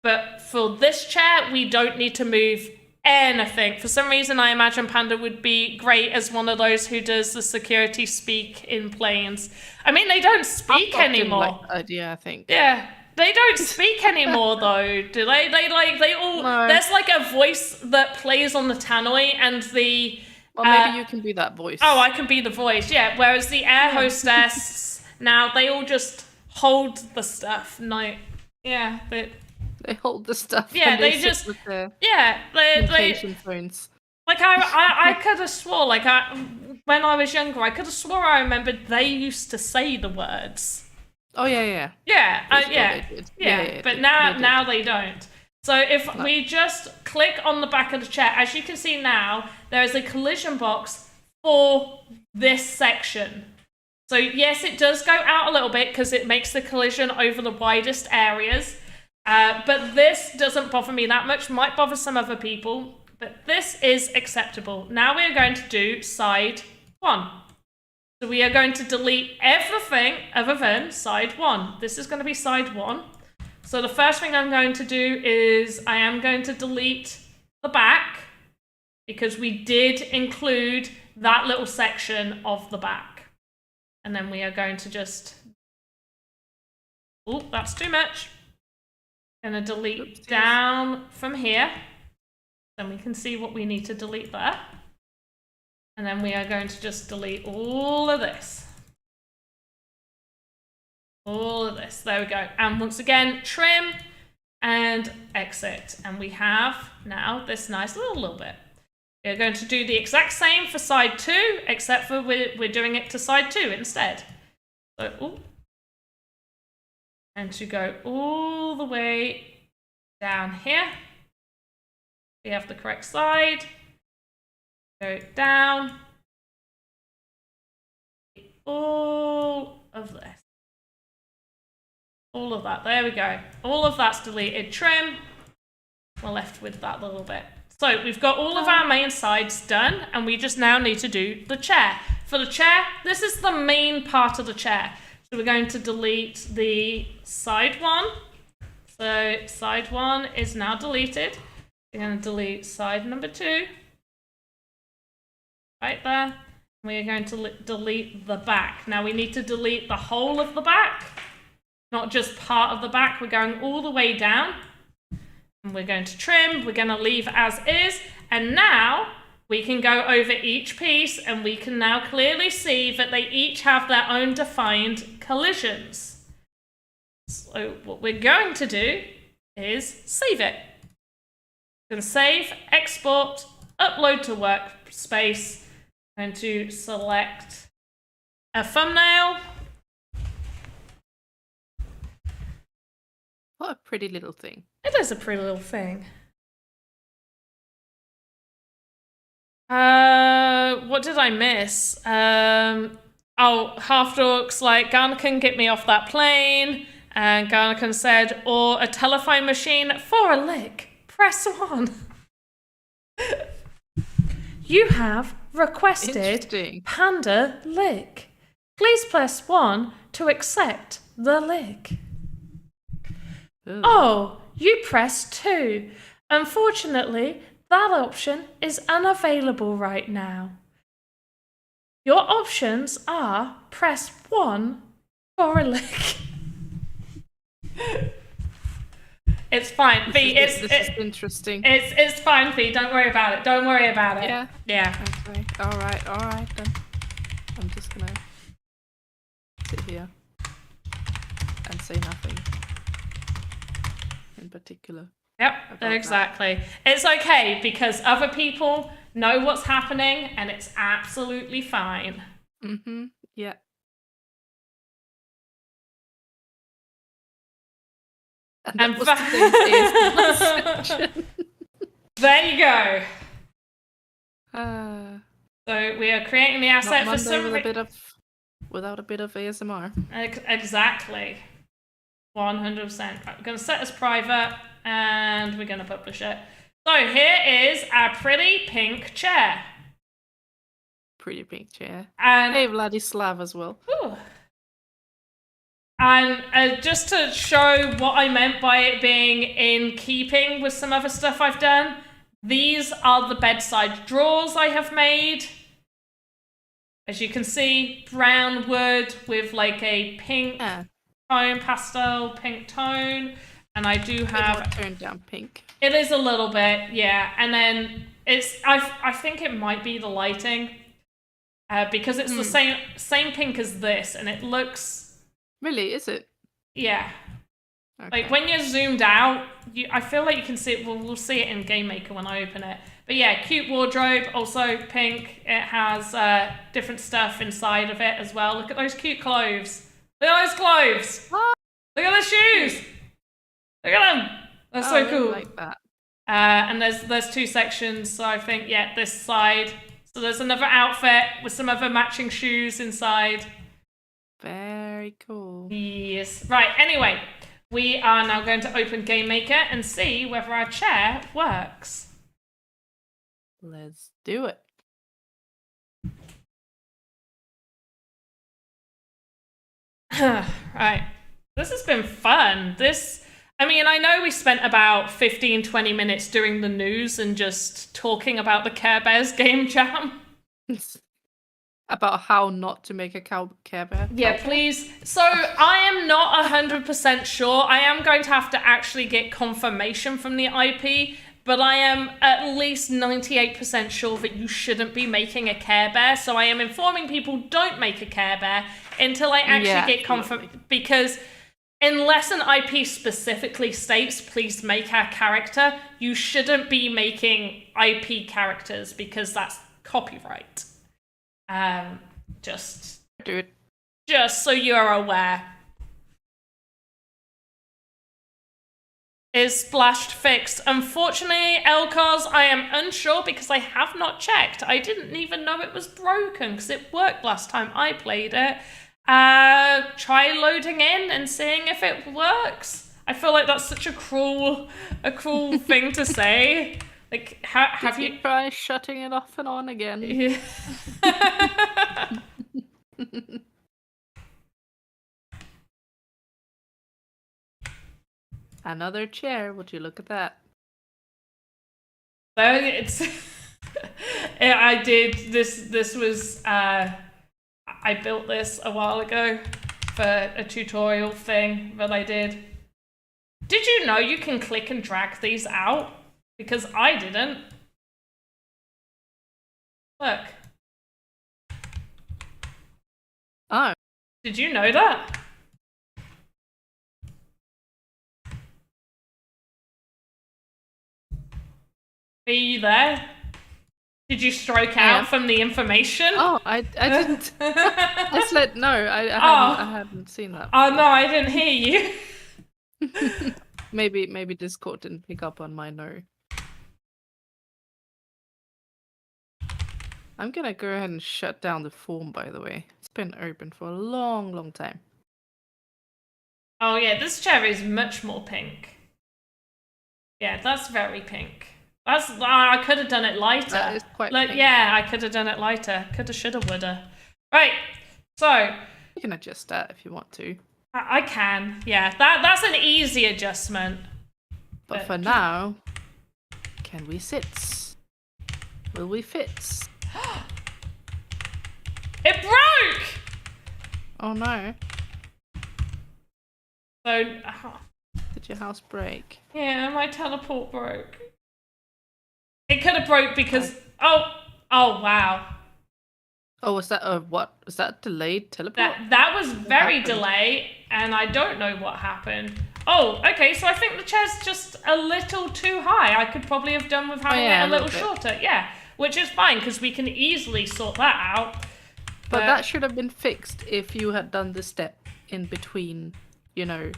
S3: But for this chair, we don't need to move anything. For some reason, I imagine Panda would be great as one of those who does the security speak in planes. I mean, they don't speak anymore.
S4: Yeah, I think.
S3: Yeah. They don't speak anymore, though, do they? They all...
S4: No.
S3: There's like a voice that plays on the tannoy and the...
S4: Well, maybe you can be that voice.
S3: Oh, I can be the voice, yeah. Whereas the air hostess, now, they all just hold the stuff. No, yeah.
S4: They hold the stuff.
S3: Yeah,
S4: and
S3: they
S4: sit
S3: just...
S4: with their
S3: Yeah, they
S4: communication phones.
S3: like, I could have swore, like, when I was younger, I could have swore I remembered they used to say the words.
S4: Oh, yeah.
S3: Yeah,
S4: They did.
S3: yeah, but now they don't. So if we just click on the back of the chair, as you can see now, there is a collision box for this section. So yes, it does go out a little bit because it makes the collision over the widest areas. But this doesn't bother me that much, might bother some other people, but this is acceptable. Now we are going to do side 1. So we are going to delete everything other than side 1. This is going to be side 1. So the first thing I'm going to do is I am going to delete the back because we did include that little section of the back. And then we are going to just... Oh, that's too much. Going to delete down from here. Then we can see what we need to delete there. And then we are going to just delete all of this. All of this. There we go. And once again, trim and exit. And we have now this nice little bit. We're going to do the exact same for side 2, except for we're doing it to side 2 instead. So, ooh. And to go all the way down here. We have the correct side. Go down. All of this. All of that. There we go. All of that's deleted. Trim. We're left with that little bit. So we've got all of our main sides done, and we just now need to do the chair. For the chair, this is the main part of the chair. So we're going to delete the side 1. So side 1 is now deleted. We're going to delete side number 2. Right there. We are going to delete the back. Now we need to delete the whole of the back, not just part of the back. We're going all the way down. And we're going to trim. We're going to leave as is. And now we can go over each piece and we can now clearly see that they each have their own defined collisions. So what we're going to do is save it. We're going to save, export, upload to workspace. I'm going to select a thumbnail.
S4: What a pretty little thing.
S3: It is a pretty little thing. What did I miss? Half Dork's like, Garnakan, get me off that plane. And Garnakan said, or a telephone machine for a lick. Press 1. You have requested Panda Lick. Please press 1 to accept the lick.
S4: Ooh.
S3: Oh, you pressed 2. Unfortunately, that option is unavailable right now. Your options are press 1 for a lick. It's fine, V.
S4: This is interesting.
S3: It's fine, V. Don't worry about it. Don't worry about it.
S4: Yeah.
S3: Yeah.
S4: Okay. All right then. I'm just gonna sit here and say nothing in particular.
S3: Yep,
S4: that.
S3: exactly. It's okay because other people know what's happening and it's absolutely fine.
S4: Mm-hmm. Yeah. And that
S3: And
S4: was today's ASMR session.
S3: there you go.
S4: So
S3: we are creating the asset for some
S4: without a bit of ASMR.
S3: Exactly. 100%. Right, we're going to set this private and we're going to publish it. So here is our pretty pink chair.
S4: Pretty pink chair.
S3: And
S4: hey, Vladislav as well.
S3: Ooh. And just to show what I meant by it being in keeping with some other stuff I've done, these are the bedside drawers I have made. As you can see, brown wood with like a pink tone, pastel pink tone. And I do have
S4: turned down pink.
S3: It is a little bit, yeah. And then I think it might be the lighting. Because it's the same pink as this, and it looks...
S4: Really, is it?
S3: Yeah.
S4: Okay.
S3: Like, when you're zoomed out, I feel like you can see it. We'll see it in Game Maker when I open it. But yeah, cute wardrobe, also pink. It has different stuff inside of it as well. Look at those cute clothes. Look at those clothes.
S4: What?
S3: Look at the shoes. Look at them. That's so cool.
S4: I like that.
S3: And there's two sections. So I think, yeah, this side. So there's another outfit with some other matching shoes inside.
S4: Very cool.
S3: Yes. Right, anyway, we are now going to open Game Maker and see whether our chair works.
S4: Let's do it.
S3: Right. This has been fun. I mean, I know we spent about 15-20 minutes doing the news and just talking about the Care Bears game jam.
S4: About how not to make a Care Bear.
S3: Yeah, please. So I am not 100% sure. I am going to have to actually get confirmation from the IP, but I am at least 98% sure that you shouldn't be making a Care Bear. So I am informing people don't make a Care Bear until I actually get confirmation. Because unless an IP specifically states, please make our character, you shouldn't be making IP characters because that's copyright. Just so you're aware. Is Splashed fixed? Unfortunately, Elcars, I am unsure because I have not checked. I didn't even know it was broken because it worked last time I played it. Try loading in and seeing if it works. I feel like that's such a cruel thing to say. Like, have you
S4: try shutting it off and on again?
S3: Yeah.
S4: Another chair. Would you look at that?
S3: So it's. I did this. This was. I built this a while ago for a tutorial thing that I did. Did you know you can click and drag these out? Because I didn't. Look.
S4: Oh.
S3: Did you know that? Are you there? Did you strike out from the information?
S4: Oh, I didn't. I said no. I hadn't seen that.
S3: Oh no, I didn't hear you.
S4: Maybe Discord didn't pick up on my no. I'm gonna go ahead and shut down the form, by the way. It's been open for a long time.
S3: Oh yeah, this chair is much more pink. Yeah, that's very pink. I could have done it lighter.
S4: That is quite pink.
S3: Yeah, I could have done it lighter. Coulda, shoulda, woulda. Right, so...
S4: You can adjust that if you want to.
S3: I can, yeah. That's an easy adjustment.
S4: But for now, can we sit? Will we fit?
S3: It broke!
S4: Oh no.
S3: So...
S4: Did your house break?
S3: Yeah, my teleport broke. It could have broke because... Oh, wow.
S4: Oh, was that what? Was that delayed teleport?
S3: That was very delayed, and I don't know what happened. Oh, okay, so I think the chair's just a little too high. I could probably have done with having it a little shorter. Yeah, which is fine, because we can easily sort that out.
S4: But that should have been fixed if you had done the step in between, you know,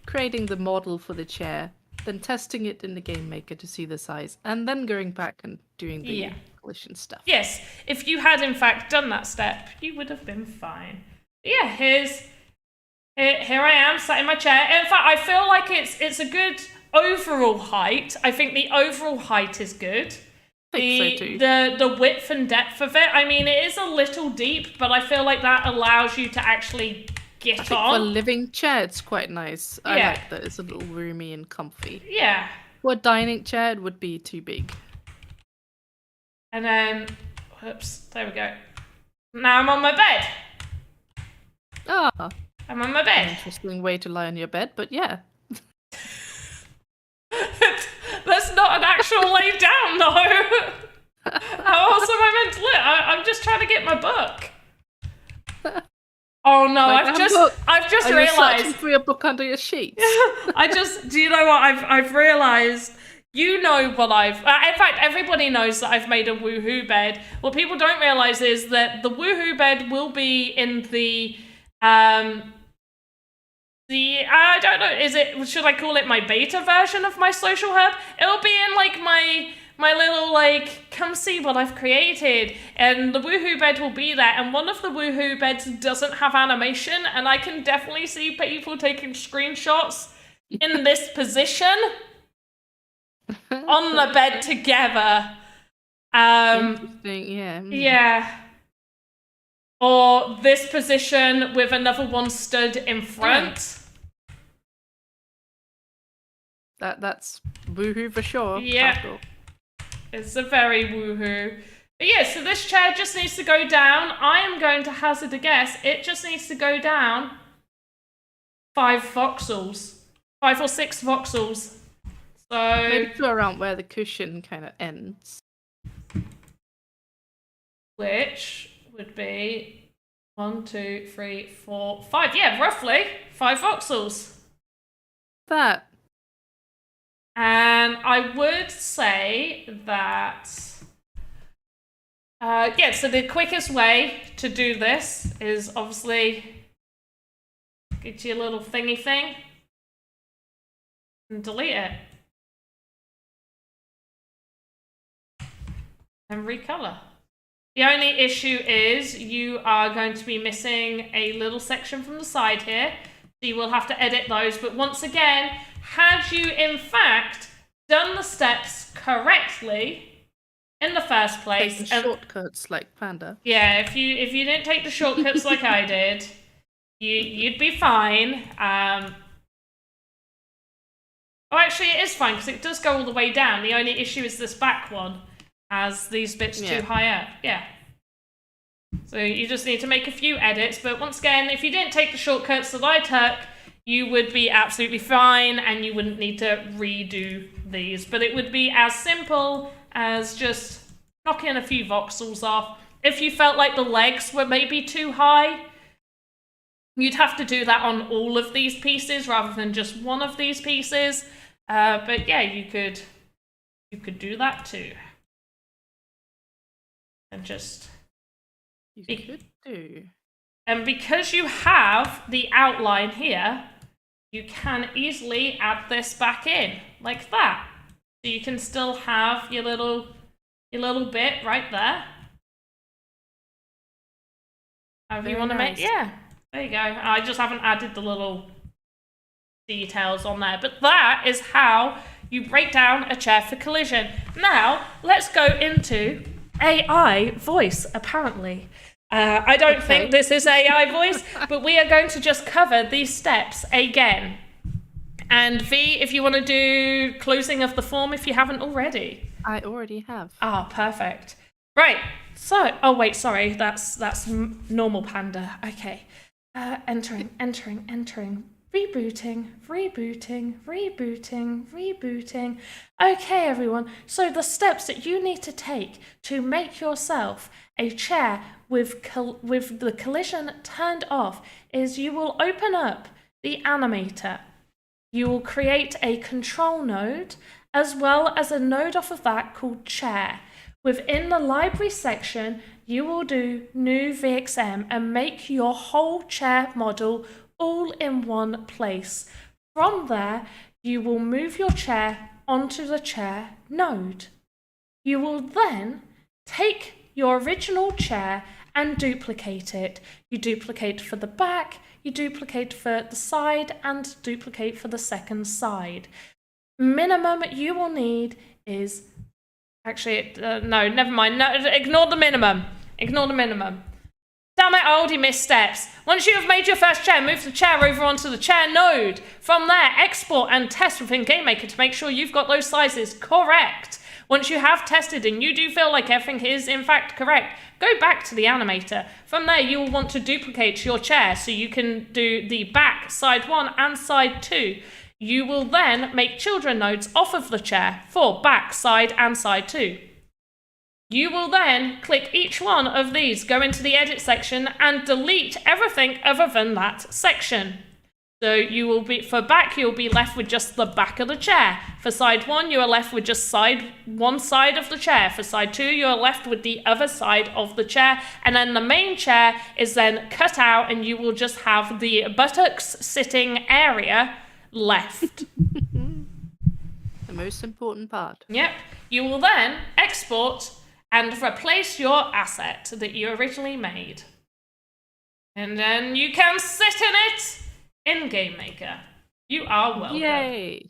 S4: creating the model for the chair, then testing it in the Game Maker to see the size, and then going back and doing the collision stuff.
S3: Yes, if you had in fact done that step, you would have been fine. Yeah, here I am sat in my chair. In fact, I feel like it's a good overall height. I think the overall height is good.
S4: I think so too.
S3: The width and depth of it, I mean, it is a little deep, but I feel like that allows you to actually get on.
S4: For a living chair, it's quite nice. I like that. It's a little roomy and comfy.
S3: Yeah.
S4: For a dining chair, it would be too big.
S3: And then, whoops, there we go. Now I'm on my bed.
S4: Ah.
S3: I'm on my bed.
S4: An interesting way to lie on your bed, but yeah.
S3: That's not an actual lay down, though. How else am I meant to live? I'm just trying to get my book. Oh no! I've just
S4: Are
S3: realised.
S4: you searching for your book under your sheets?
S3: Do you know what I've realised? You know what in fact, everybody knows that I've made a woohoo bed. What people don't realise is that the woohoo bed will be in the I don't know, should I call it my beta version of my social hub? It'll be in like my little like, come see what I've created, and the woohoo bed will be there, and one of the woohoo beds doesn't have animation, and I can definitely see people taking screenshots in this position on the bed together.
S4: Interesting, yeah.
S3: Yeah. Or this position with another one stood in front.
S4: That's woohoo for sure.
S3: Yeah.
S4: Cool.
S3: It's a very woohoo. But yeah, so this chair just needs to go down. I am going to hazard a guess. It just needs to go down 5 voxels. 5 or 6 voxels. So
S4: maybe to around where the cushion kind of ends.
S3: Which would be 1, 2, 3, 4, 5. Yeah, roughly 5 voxels.
S4: That.
S3: And I would say that, so the quickest way to do this is obviously get your little thingy thing and delete it. And recolor. The only issue is you are going to be missing a little section from the side here, so you will have to edit those. But once again, had you in fact done the steps correctly in the first place,
S4: take the shortcuts like Panda.
S3: Yeah, if you didn't take the shortcuts like I did, you'd be fine. Oh, actually, it is fine because it does go all the way down. The only issue is this back one, as these bits too high up. Yeah. So you just need to make a few edits. But once again, if you didn't take the shortcuts that I took, you would be absolutely fine and you wouldn't need to redo these. But it would be as simple as just knocking a few voxels off. If you felt like the legs were maybe too high, you'd have to do that on all of these pieces rather than just one of these pieces. But yeah, you could do that too. And just...
S4: You could do.
S3: And because you have the outline here, you can easily add this back in, like that. So you can still have your little bit right there. However you want to make, yeah, there you go. I just haven't added the little details on there, but that is how you break down a chair for collision. Now, let's go into AI voice, apparently. I don't think this is AI voice, but we are going to just cover these steps again. And V, if you want to do closing of the form if you haven't already.
S4: I already have.
S3: Ah, perfect. Right, so, oh wait, sorry, that's normal Panda. Okay. Entering, rebooting. Okay, everyone, so the steps that you need to take to make yourself a chair with the collision turned off is you will open up the animator. you will create a control node as well as a node off of that called chair. Within the library section, you will do new VXM and make your whole chair model all in one place. From there, you will move your chair onto the chair node. You will then take your original chair and duplicate it. You duplicate for the back, you duplicate for the side, and duplicate for the second side. Minimum you will need is... Actually, no, never mind. No, ignore the minimum. Ignore the minimum. Damn it, I already missed steps. Once you have made your first chair, move the chair over onto the chair node. From there, export and test within Game Maker to make sure you've got those sizes correct. Once you have tested and you do feel like everything is in fact correct, go back to the animator. From there, you will want to duplicate your chair so you can do the back, side 1 and side 2. You will then make children nodes off of the chair for back, side and side 2. You will then click each one of these, go into the edit section and delete everything other than that section. So you will be, for back, you'll be left with just the back of the chair. For side 1, you are left with just one side of the chair. For side 2, you are left with the other side of the chair. And then the main chair is then cut out and you will just have the buttocks sitting area left.
S4: The most important part.
S3: Yep. You will then export and replace your asset that you originally made. And then you can sit in it in Game Maker. You are welcome.
S4: Yay!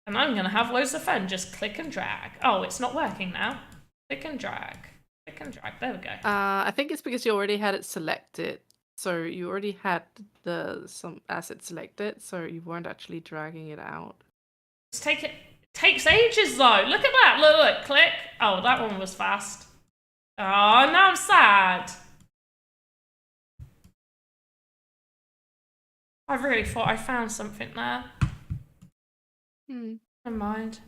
S3: And I'm going to have loads of fun. Just click and drag. Oh, it's not working now. Click and drag. Click and drag. There we go.
S4: I think it's because you already had it selected. So you already had some asset selected, so you weren't actually dragging it out.
S3: Let's take it. Takes ages though. Look at that. Look, click. Oh, that one was fast. Oh, now I'm sad. I really thought I found something there. Never mind.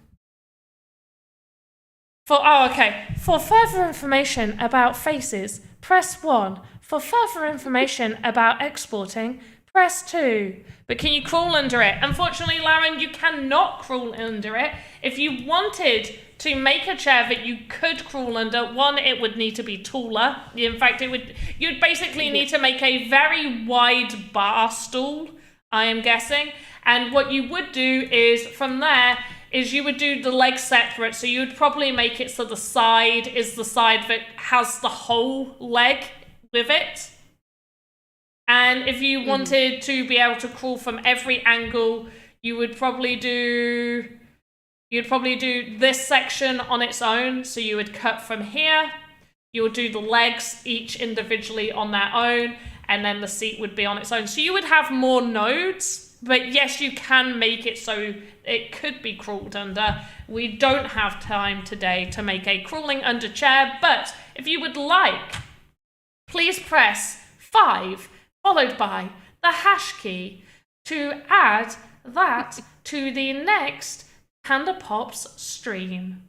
S3: Okay. For further information about faces, press 1. For further information about exporting, press 2. But can you crawl under it? Unfortunately, Lauren, you cannot crawl under it. If you wanted to make a chair that you could crawl under, one, it would need to be taller. In fact, you'd basically need to make a very wide bar stool, I am guessing. And what you would do is, from there, is you would do the legs separate. So you would probably make it so the side is the side that has the whole leg with it. And if you wanted to be able to crawl from every angle, you would probably do this section on its own. So you would cut from here, you would do the legs each individually on their own, and then the seat would be on its own. So you would have more nodes, but yes, you can make it so it could be crawled under. We don't have time today to make a crawling under chair, but if you would like, please press 5 followed by the hash key to add that to the next PandaPops stream.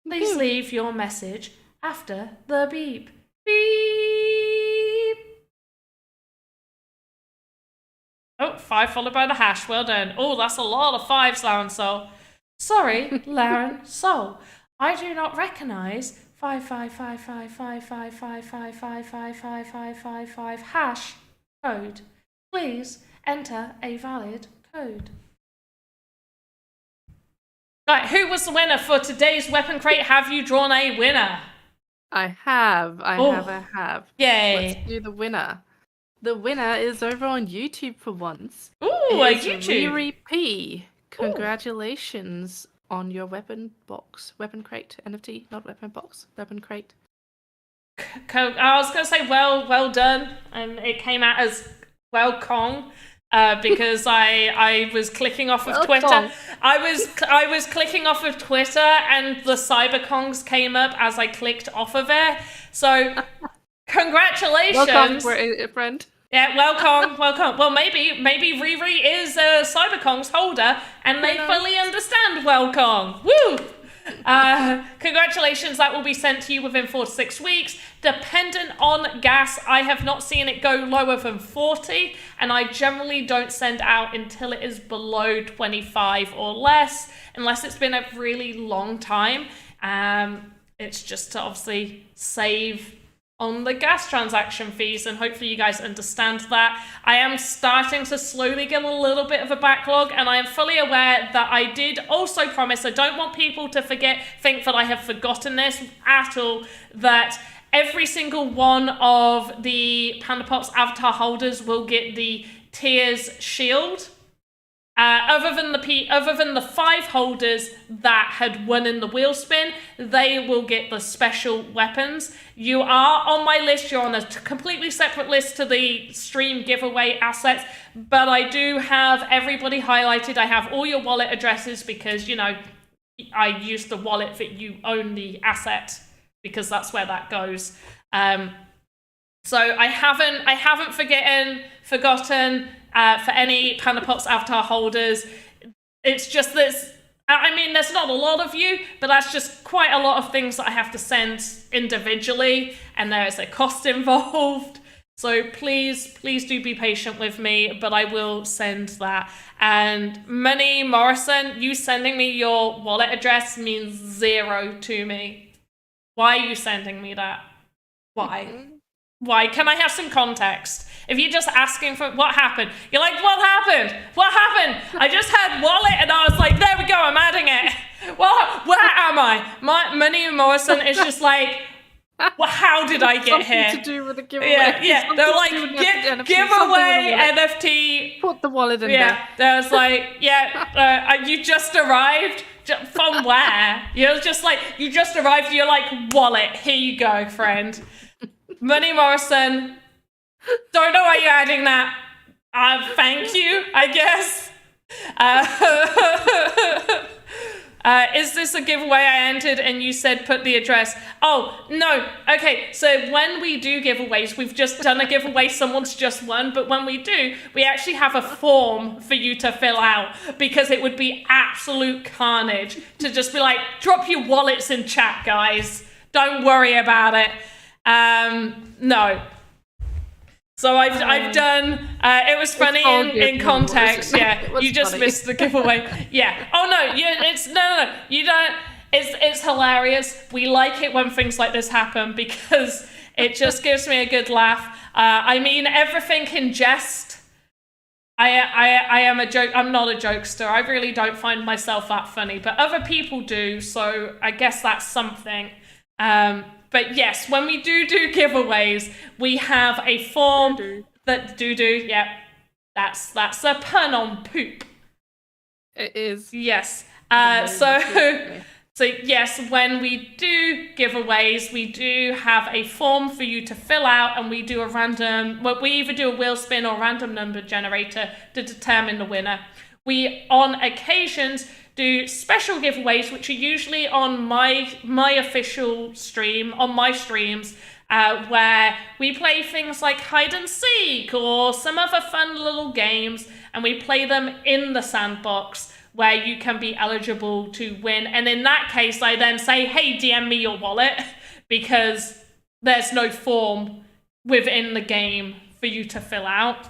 S3: Please leave your message after the beep. Beep. Oh, 5 followed by the hash. Well done. Oh, that's a lot of 5s, Lauren Soul. Sorry, Lauren Soul. I do not recognize 5555555555555 hash code. Please enter a valid code. Right, who was the winner for today's weapon crate? Have you drawn a winner?
S4: I have. I have.
S3: Yay.
S4: Let's do the winner. The winner is over on YouTube for once.
S3: Ooh, a
S4: It's
S3: YouTube.
S4: Riri P. Congratulations on your weapon crate NFT, not weapon box, weapon crate.
S3: I was going to say well done, and it came out as well Kong. Because I was clicking off of Twitter. I was clicking off of Twitter and the Cyberkongs came up as I clicked off of it. So congratulations.
S4: Welcome, friend.
S3: Yeah, welcome. Well, maybe Riri is a Cyberkongs holder and they fully understand welcome. Woo! Congratulations, that will be sent to you within 4 to 6 weeks. Dependent on gas, I have not seen it go lower than 40, and I generally don't send out until it is below 25 or less, unless it's been a really long time. It's just to obviously save on the gas transaction fees, and hopefully you guys understand that. I am starting to slowly get a little bit of a backlog, and I am fully aware that I did also promise, I don't want people to think that I have forgotten this at all, that every single one of the PandaPops avatar holders will get the Tears Shield. Other than the 5 holders that had won in the wheel spin, they will get the special weapons. You are on my list. You're on a completely separate list to the stream giveaway assets, but I do have everybody highlighted. I have all your wallet addresses because, you know, I use the wallet that you own the asset because that's where that goes. So I haven't forgotten. For any PandaPops avatar holders, it's just this. I mean, there's not a lot of you, but that's just quite a lot of things that I have to send individually, and there is a cost involved. So please do be patient with me, but I will send that. And Money Morrison, you sending me your wallet address means 0 to me. Why are you sending me that? Why? Why? Can I have some context? If you're just asking for what happened, you're like, what happened? What happened? I just had wallet and I was like, there we go, I'm adding it. Well, where am I? Money Morrison is just like, well, how did I get here?
S4: To do with the giveaway.
S3: Yeah. They're like, giveaway NFT.
S4: Put the wallet in there.
S3: Yeah, there's like, you just arrived. From where? You're just like, you just arrived. You're like, wallet. Here you go, friend. Money Morrison, don't know why you're adding that. Thank you, I guess. Is this a giveaway I entered and you said put the address? Oh, no. Okay, so when we do giveaways, we've just done a giveaway, someone's just won, but when we do, we actually have a form for you to fill out because it would be absolute carnage to just be like, drop your wallets in chat, guys. Don't worry about it. No. So I've done, it was funny in context. Yeah, you just missed the giveaway. Yeah. Oh no, no, you don't, it's hilarious. We like it when things like this happen because it just gives me a good laugh. I mean, everything in jest. I am a joke. I'm not a jokester. I really don't find myself that funny, but other people do. So I guess that's something. But yes, when we do giveaways, we have a form that yeah, that's a pun on poop.
S4: It is.
S3: Yes. So yes, when we do giveaways, we do have a form for you to fill out, and we do we either do a wheel spin or random number generator to determine the winner. We, on occasions, do special giveaways, which are usually on my official stream, on my streams, where we play things like hide and seek or some other fun little games, and we play them in the sandbox where you can be eligible to win. And in that case, I then say, hey, DM me your wallet, because there's no form within the game for you to fill out.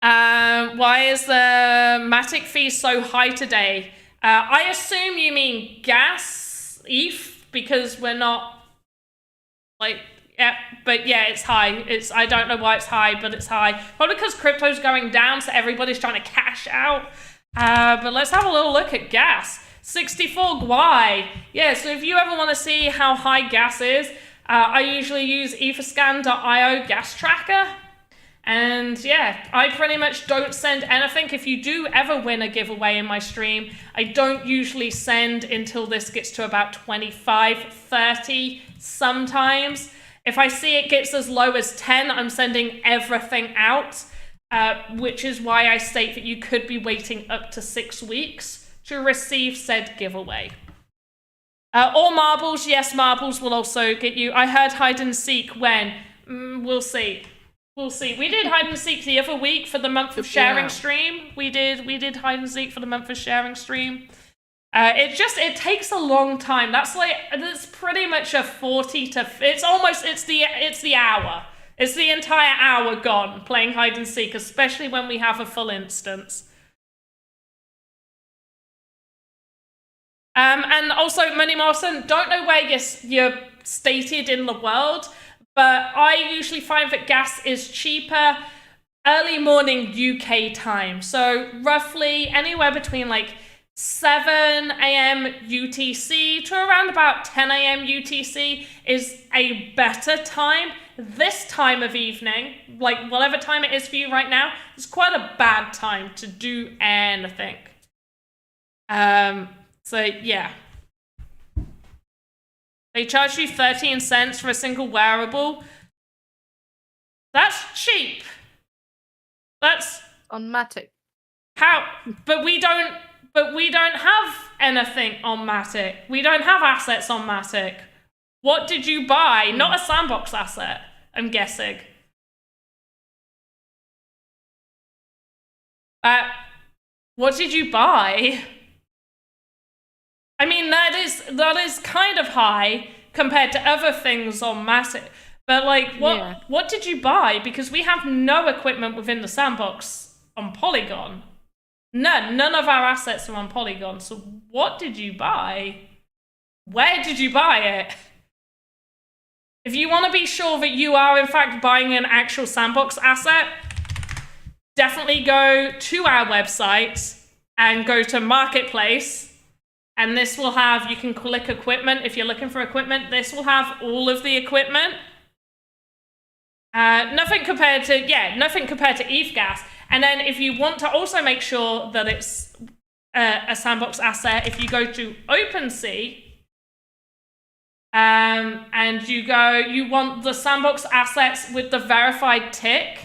S3: Why is the Matic fee so high today? I assume you mean gas, ETH, because we're not, like, yeah, but yeah, it's high. I don't know why it's high, but it's high. Probably because crypto's going down, so everybody's trying to cash out. But let's have a little look at gas. 64 Gwai. Yeah, so if you ever want to see how high gas is, I usually use etherscan.io gas tracker. And yeah, I pretty much don't send anything. If you do ever win a giveaway in my stream, I don't usually send until this gets to about 25, 30 sometimes. If I see it gets as low as 10, I'm sending everything out, which is why I state that you could be waiting up to 6 weeks to receive said giveaway. Or marbles. Yes, marbles will also get you. I heard hide and seek when. We'll see. We'll see. We did hide and seek the other week for the month of sharing stream. We did hide and seek for the month of sharing stream. It takes a long time. That's pretty much a 40 to, it's the hour. It's the entire hour gone playing hide and seek, especially when we have a full instance. And also, Money Morrison, don't know where you're stated in the world, but I usually find that gas is cheaper early morning UK time. So roughly anywhere between like 7 a.m. UTC to around about 10 a.m. UTC is a better time. This time of evening, like whatever time it is for you right now, is quite a bad time to do anything. So yeah. They charge you 13 cents for a single wearable. That's cheap. That's
S4: On Matic.
S3: how, but we don't have anything on Matic. We don't have assets on Matic. What did you buy? Not a Sandbox asset, I'm guessing. What did you buy? I mean, that is kind of high compared to other things on Matic. But like, what did you buy? Because we have no equipment within the sandbox on Polygon. None of our assets are on Polygon. So what did you buy? Where did you buy it? If you want to be sure that you are in fact buying an actual sandbox asset, definitely go to our website and go to Marketplace. And this will have, you can click equipment if you're looking for equipment. This will have all of the equipment. Nothing compared to ETH gas. And then if you want to also make sure that it's a sandbox asset, if you go to OpenSea, and you want the sandbox assets with the verified tick,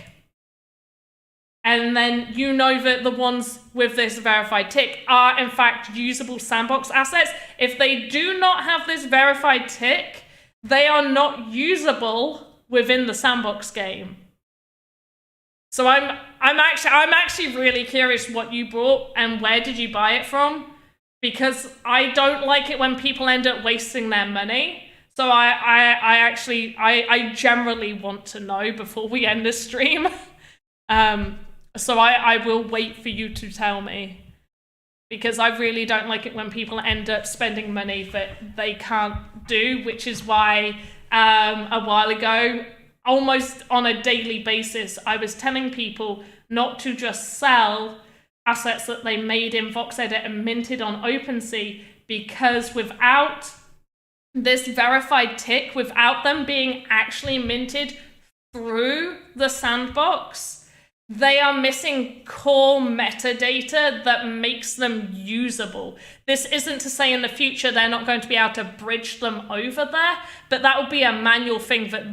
S3: and then you know that the ones with this verified tick are in fact usable sandbox assets. If they do not have this verified tick, they are not usable within the sandbox game. So I'm actually really curious what you bought and where did you buy it from, because I don't like it when people end up wasting their money. So I generally want to know before we end the stream. So I will wait for you to tell me, because I really don't like it when people end up spending money that they can't do, which is why a while ago, almost on a daily basis, I was telling people not to just sell assets that they made in VoxEdit and minted on OpenSea, because without this verified tick, without them being actually minted through the sandbox, they are missing core metadata that makes them usable. This isn't to say in the future they're not going to be able to bridge them over there, but that would be a manual thing the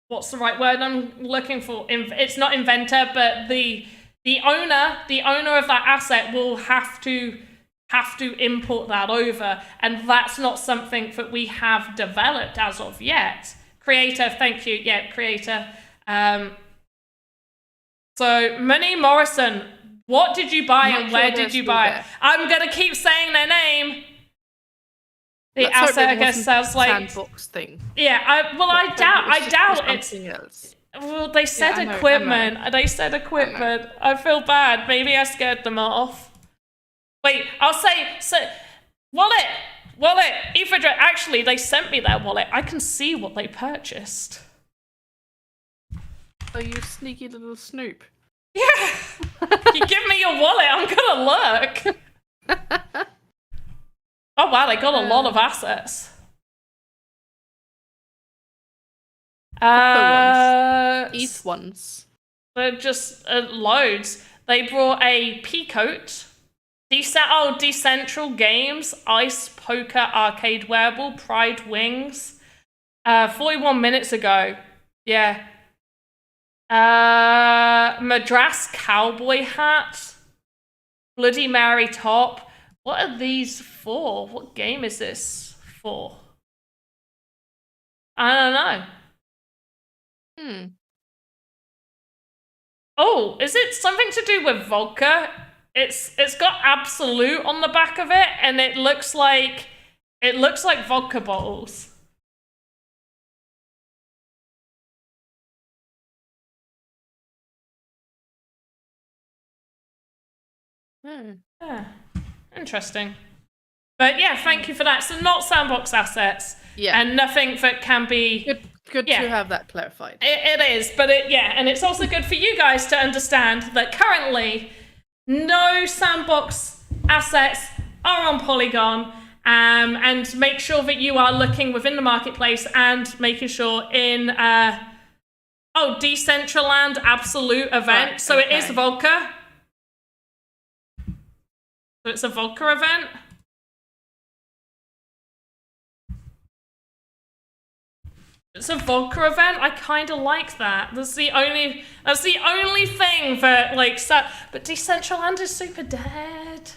S3: what's the right word I'm looking for? It's not inventor, but the owner of that asset will have to import that over, and that's not something that we have developed as of yet. Creator, thank you. Yeah, creator. So, Money Morrison, what did you buy and where did you buy it? I'm going to keep saying their name. The asset, I guess, sounds like
S4: Sandbox thing.
S3: Yeah, I doubt it's
S4: something else.
S3: Well, they said equipment. They said equipment. I feel bad. Maybe I scared them off. Wait, I'll say wallet. Ephedra, actually, they sent me their wallet. I can see what they purchased.
S4: Oh, you sneaky little snoop.
S3: Yeah. You give me your wallet, I'm gonna look. Oh wow, they got a lot of assets.
S4: ETH ones.
S3: They're just loads. They brought a Peacoat. Decentral Games, Ice Poker Arcade Wearable, Pride Wings. 41 minutes ago. Yeah. Madras Cowboy Hat. Bloody Mary Top. What are these for? What game is this for? I don't know. Oh, is it something to do with vodka? It's got absolute on the back of it, and it looks like vodka bottles. Yeah, interesting. But yeah, thank you for that. So not Sandbox assets, and nothing that can be
S4: good to have that clarified.
S3: It is, but and it's also good for you guys to understand that currently no Sandbox assets are on Polygon, and make sure that you are looking within the marketplace and making sure in Decentraland Absolute event. Right, so it is vodka. So it's a vodka event. It's a vodka event. I kind of like that. That's the only thing that but Decentraland is super dead.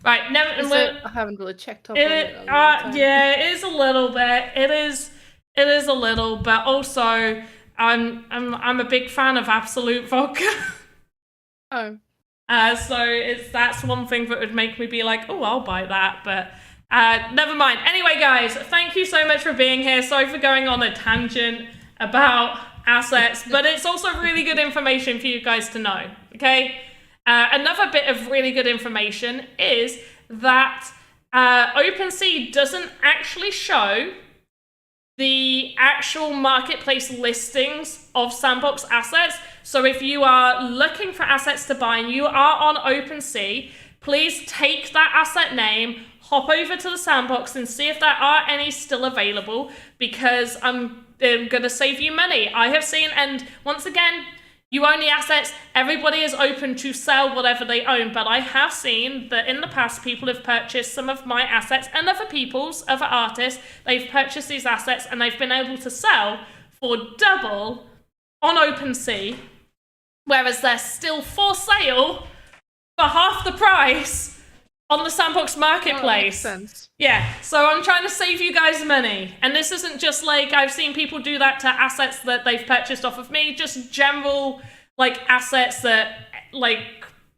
S3: Right,
S4: I haven't really checked up on it.
S3: Yeah, it is a little bit. It is a little, but also I'm a big fan of Absolute vodka.
S4: Oh.
S3: So that's one thing that would make me be like, oh, I'll buy that, but never mind. Anyway, guys, thank you so much for being here. Sorry for going on a tangent about assets, but it's also really good information for you guys to know, okay? Another bit of really good information is that OpenSea doesn't actually show the actual marketplace listings of Sandbox assets. So if you are looking for assets to buy and you are on OpenSea, please take that asset name, hop over to the Sandbox and see if there are any still available, because I'm going to save you money. I have seen, and once again, you own the assets, everybody is open to sell whatever they own, but I have seen that in the past people have purchased some of my assets and other people's, other artists, they've purchased these assets and they've been able to sell for double on OpenSea, whereas they're still for sale for half the price on the Sandbox Marketplace.
S4: Oh, that makes sense.
S3: Yeah, so I'm trying to save you guys money. And this isn't just I've seen people do that to assets that they've purchased off of me, just general assets that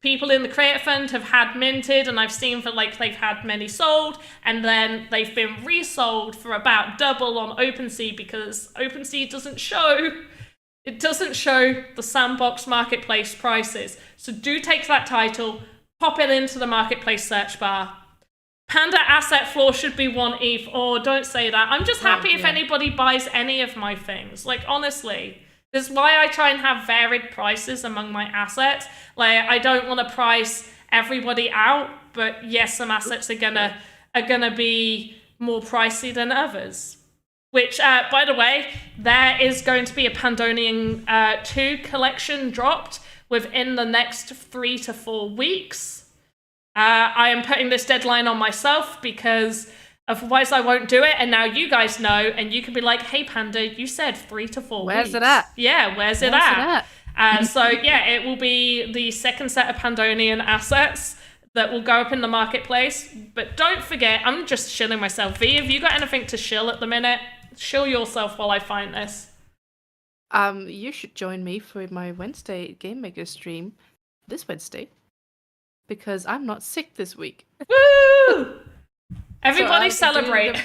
S3: people in the Creator Fund have had minted, and I've seen that they've had many sold, and then they've been resold for about double on OpenSea, because OpenSea doesn't show the Sandbox Marketplace prices. So do take that title, pop it into the Marketplace search bar. Panda asset floor should be 1 ETH. Oh, don't say that. I'm just happy if anybody buys any of my things. Honestly. This is why I try and have varied prices among my assets. I don't want to price everybody out, but yes, some assets are gonna be more pricey than others. Which, by the way, there is going to be a Pandonian 2 collection dropped within the next 3 to 4 weeks. I am putting this deadline on myself because otherwise I won't do it. And now you guys know, and you can be like, hey, Panda, you said 3 to 4 weeks.
S4: Where's it at?
S3: Yeah, where's it at? So, yeah, it will be the second set of Pandonian assets that will go up in the marketplace. But don't forget, I'm just shilling myself. V, have you got anything to shill at the minute? Shill yourself while I find this.
S4: You should join me for my Wednesday Game Maker stream this Wednesday, because I'm not sick this week.
S3: Woo! Everybody celebrate.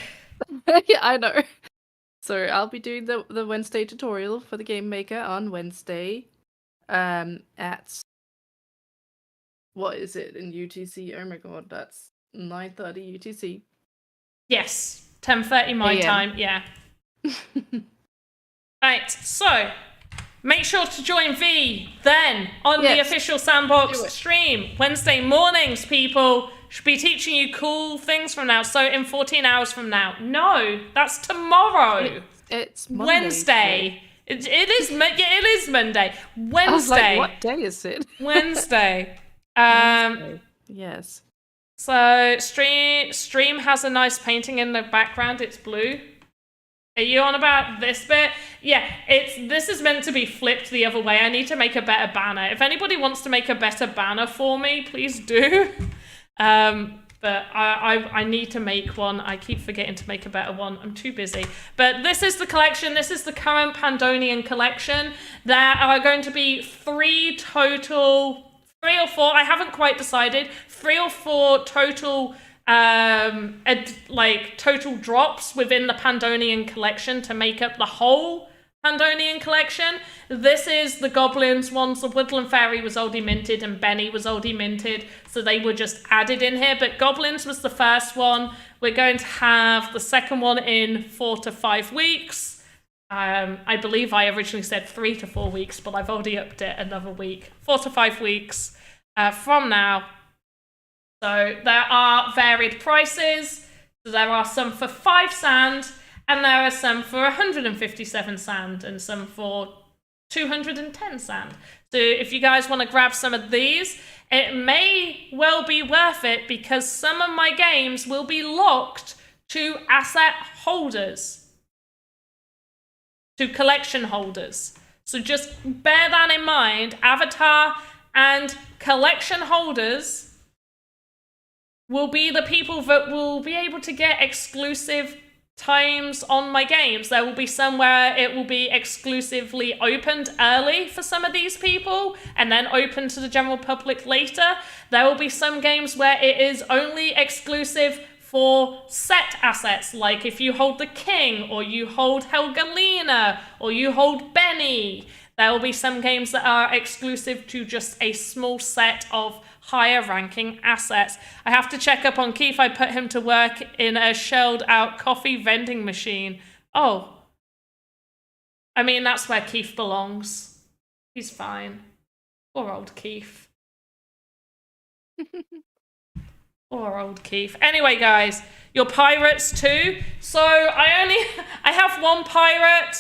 S4: Yeah, I know. So I'll be doing the Wednesday tutorial for the Game Maker on Wednesday. At what is it in UTC? Oh my god, that's 9:30 UTC.
S3: Yes, 10:30 my time. Yeah. Right. So make sure to join V then on the official Sandbox stream Wednesday mornings. People should be teaching you cool things from now. So in 14 hours from now. No, that's tomorrow.
S4: It's Monday,
S3: Wednesday. It is Monday. Wednesday.
S4: I was like, what day is it?
S3: Wednesday.
S4: Wednesday. Yes.
S3: So stream has a nice painting in the background. It's blue. Are you on about this bit? Yeah, this is meant to be flipped the other way. I need to make a better banner. If anybody wants to make a better banner for me, please do. but I need to make one. I keep forgetting to make a better one. I'm too busy. But this is the collection. This is the current Pandonian collection. There are going to be 3 or 4, I haven't quite decided, 3 or 4 total total drops within the Pandonian collection to make up the whole Pandonian collection. This is the Goblins ones. The Woodland Fairy was already minted and Benny was already minted, so they were just added in here. But Goblins was the first one. We're going to have the second one in 4 to 5 weeks. I believe I originally said 3 to 4 weeks, but I've already upped it another week. 4 to 5 weeks from now. So there are varied prices. So there are some for 5 sand, and there are some for 157 sand, and some for 210 sand. So if you guys want to grab some of these, it may well be worth it, because some of my games will be locked to asset holders, to collection holders. So just bear that in mind. Avatar and collection holders will be the people that will be able to get exclusive times on my games. There will be some where it will be exclusively opened early for some of these people and then open to the general public later. There will be some games where it is only exclusive for set assets, like if you hold the King, or you hold Helgalina, or you hold Benny. There will be some games that are exclusive to just a small set of higher ranking assets. I have to check up on Keith. I put him to work in a shelled out coffee vending machine. Oh. I mean, that's where Keith belongs. He's fine. Poor old Keith. Poor old Keith. Anyway, guys, your pirates too. So I have one pirate,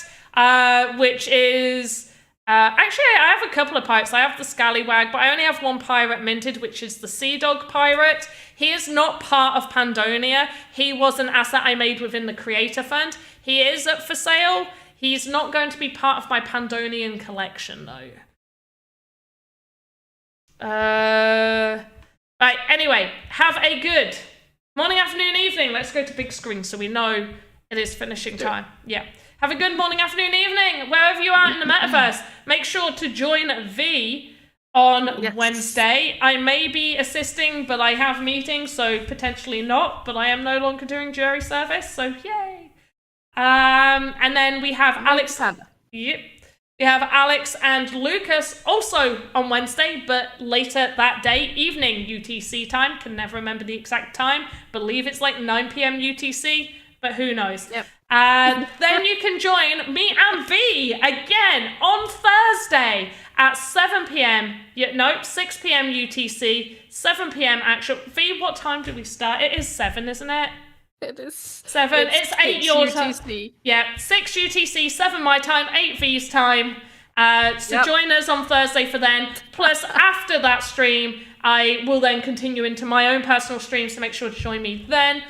S3: which is... actually, I have a couple of pirates. I have the Scallywag, but I only have one pirate minted, which is the Sea Dog pirate. He is not part of Pandonia. He was an asset I made within the Creator Fund. He is up for sale. He's not going to be part of my Pandonian collection, though. Right, anyway, have a good morning, afternoon, evening. Let's go to big screen so we know it is finishing time. Yeah. Have a good morning, afternoon, evening, wherever you are in the metaverse. Make sure to join V on Wednesday. I may be assisting, but I have meetings, so potentially not. But I am no longer doing jury service, so yay. And then we have Alex. Yep. We have Alex and Lucas also on Wednesday, but later that day, evening UTC time. Can never remember the exact time. Believe it's like 9 p.m. UTC, but who knows. Yep. And then you can join me and V again on Thursday at 7 p.m. No, 6 p.m. UTC, 7 p.m. actual. V, what time do we start? It is 7, isn't it?
S4: It is
S3: 7. It's 8 your time. Yeah, 6 UTC, 7 my time, 8 V's time. So join us on Thursday for then. Plus, after that stream, I will then continue into my own personal stream, so make sure to join me then.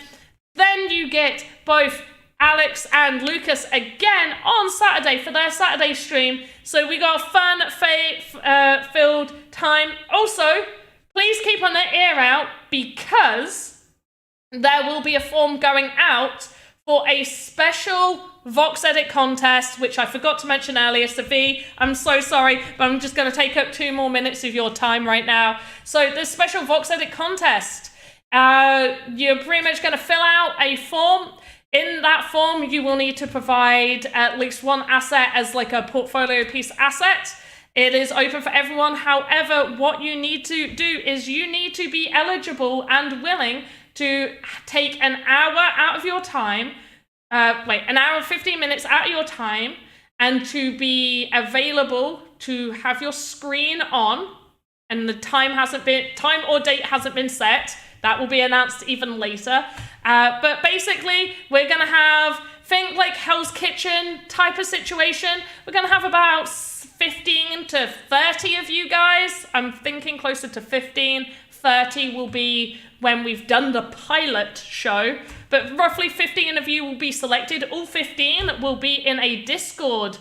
S3: Then you get both Alex and Lucas again on Saturday for their Saturday stream. So we got a fun, filled time. Also, please keep an ear out, because there will be a form going out for a special VoxEdit contest, which I forgot to mention earlier. So V, I'm so sorry, but I'm just going to take up 2 more minutes of your time right now. So this special VoxEdit contest, you're pretty much going to fill out a form. In that form, you will need to provide at least one asset as like a portfolio piece asset. It is open for everyone. However, what you need to do is you need to be eligible and willing to take an hour out of your time, an hour and 15 minutes out of your time, and to be available to have your screen on, and the time or date hasn't been set. That will be announced even later. But basically, we're going to have, think like Hell's Kitchen type of situation. We're going to have about 15 to 30 of you guys. I'm thinking closer to 15. 30 will be when we've done the pilot show. But roughly 15 of you will be selected. All 15 will be in a Discord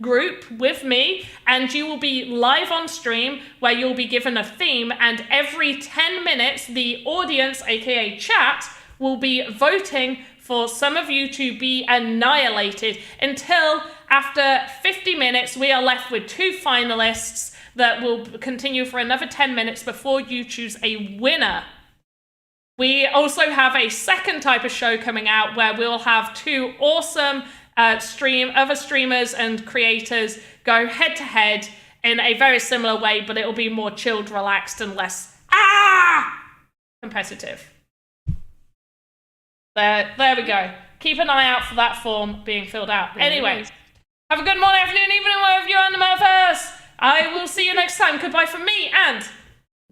S3: group with me, and you will be live on stream where you'll be given a theme, and every 10 minutes the audience, aka chat, will be voting for some of you to be annihilated until after 50 minutes we are left with 2 finalists that will continue for another 10 minutes before you choose a winner. We also have a second type of show coming out where we'll have 2 awesome other streamers and creators go head to head in a very similar way, but it'll be more chilled, relaxed, and less competitive. There we go. Keep an eye out for that form being filled out. Anyway, have a good morning, afternoon, evening, wherever you are in the metaverse. I will see you next time. Goodbye from me and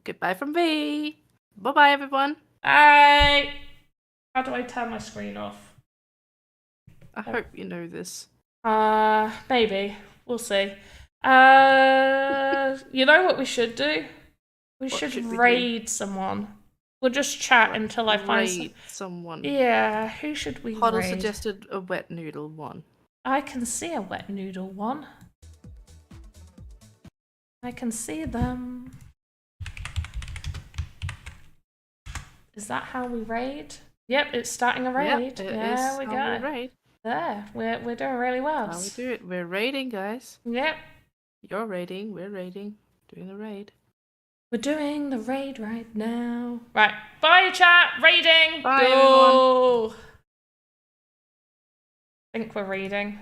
S4: Goodbye from me. Bye-bye, everyone.
S3: bye. How do I turn my screen off?
S4: I hope you know this.
S3: Maybe. We'll see. You know what we should do? We should raid someone. We'll just chat until I find
S4: Raid someone.
S3: Yeah, who should we
S4: Huddle
S3: raid?
S4: suggested a wet noodle one.
S3: I can see a wet noodle one. I can see them. Is that how we raid? Yep, it's starting a raid.
S4: Yep, it
S3: there
S4: is
S3: we
S4: how
S3: go.
S4: we raid.
S3: There, we're doing really well.
S4: How we do it. We're raiding, guys.
S3: Yep,
S4: You're raiding. We're raiding. Doing the raid.
S3: we're doing the raid right now. Right, bye chat, raiding.
S4: Bye,
S3: Go. I think we're raiding.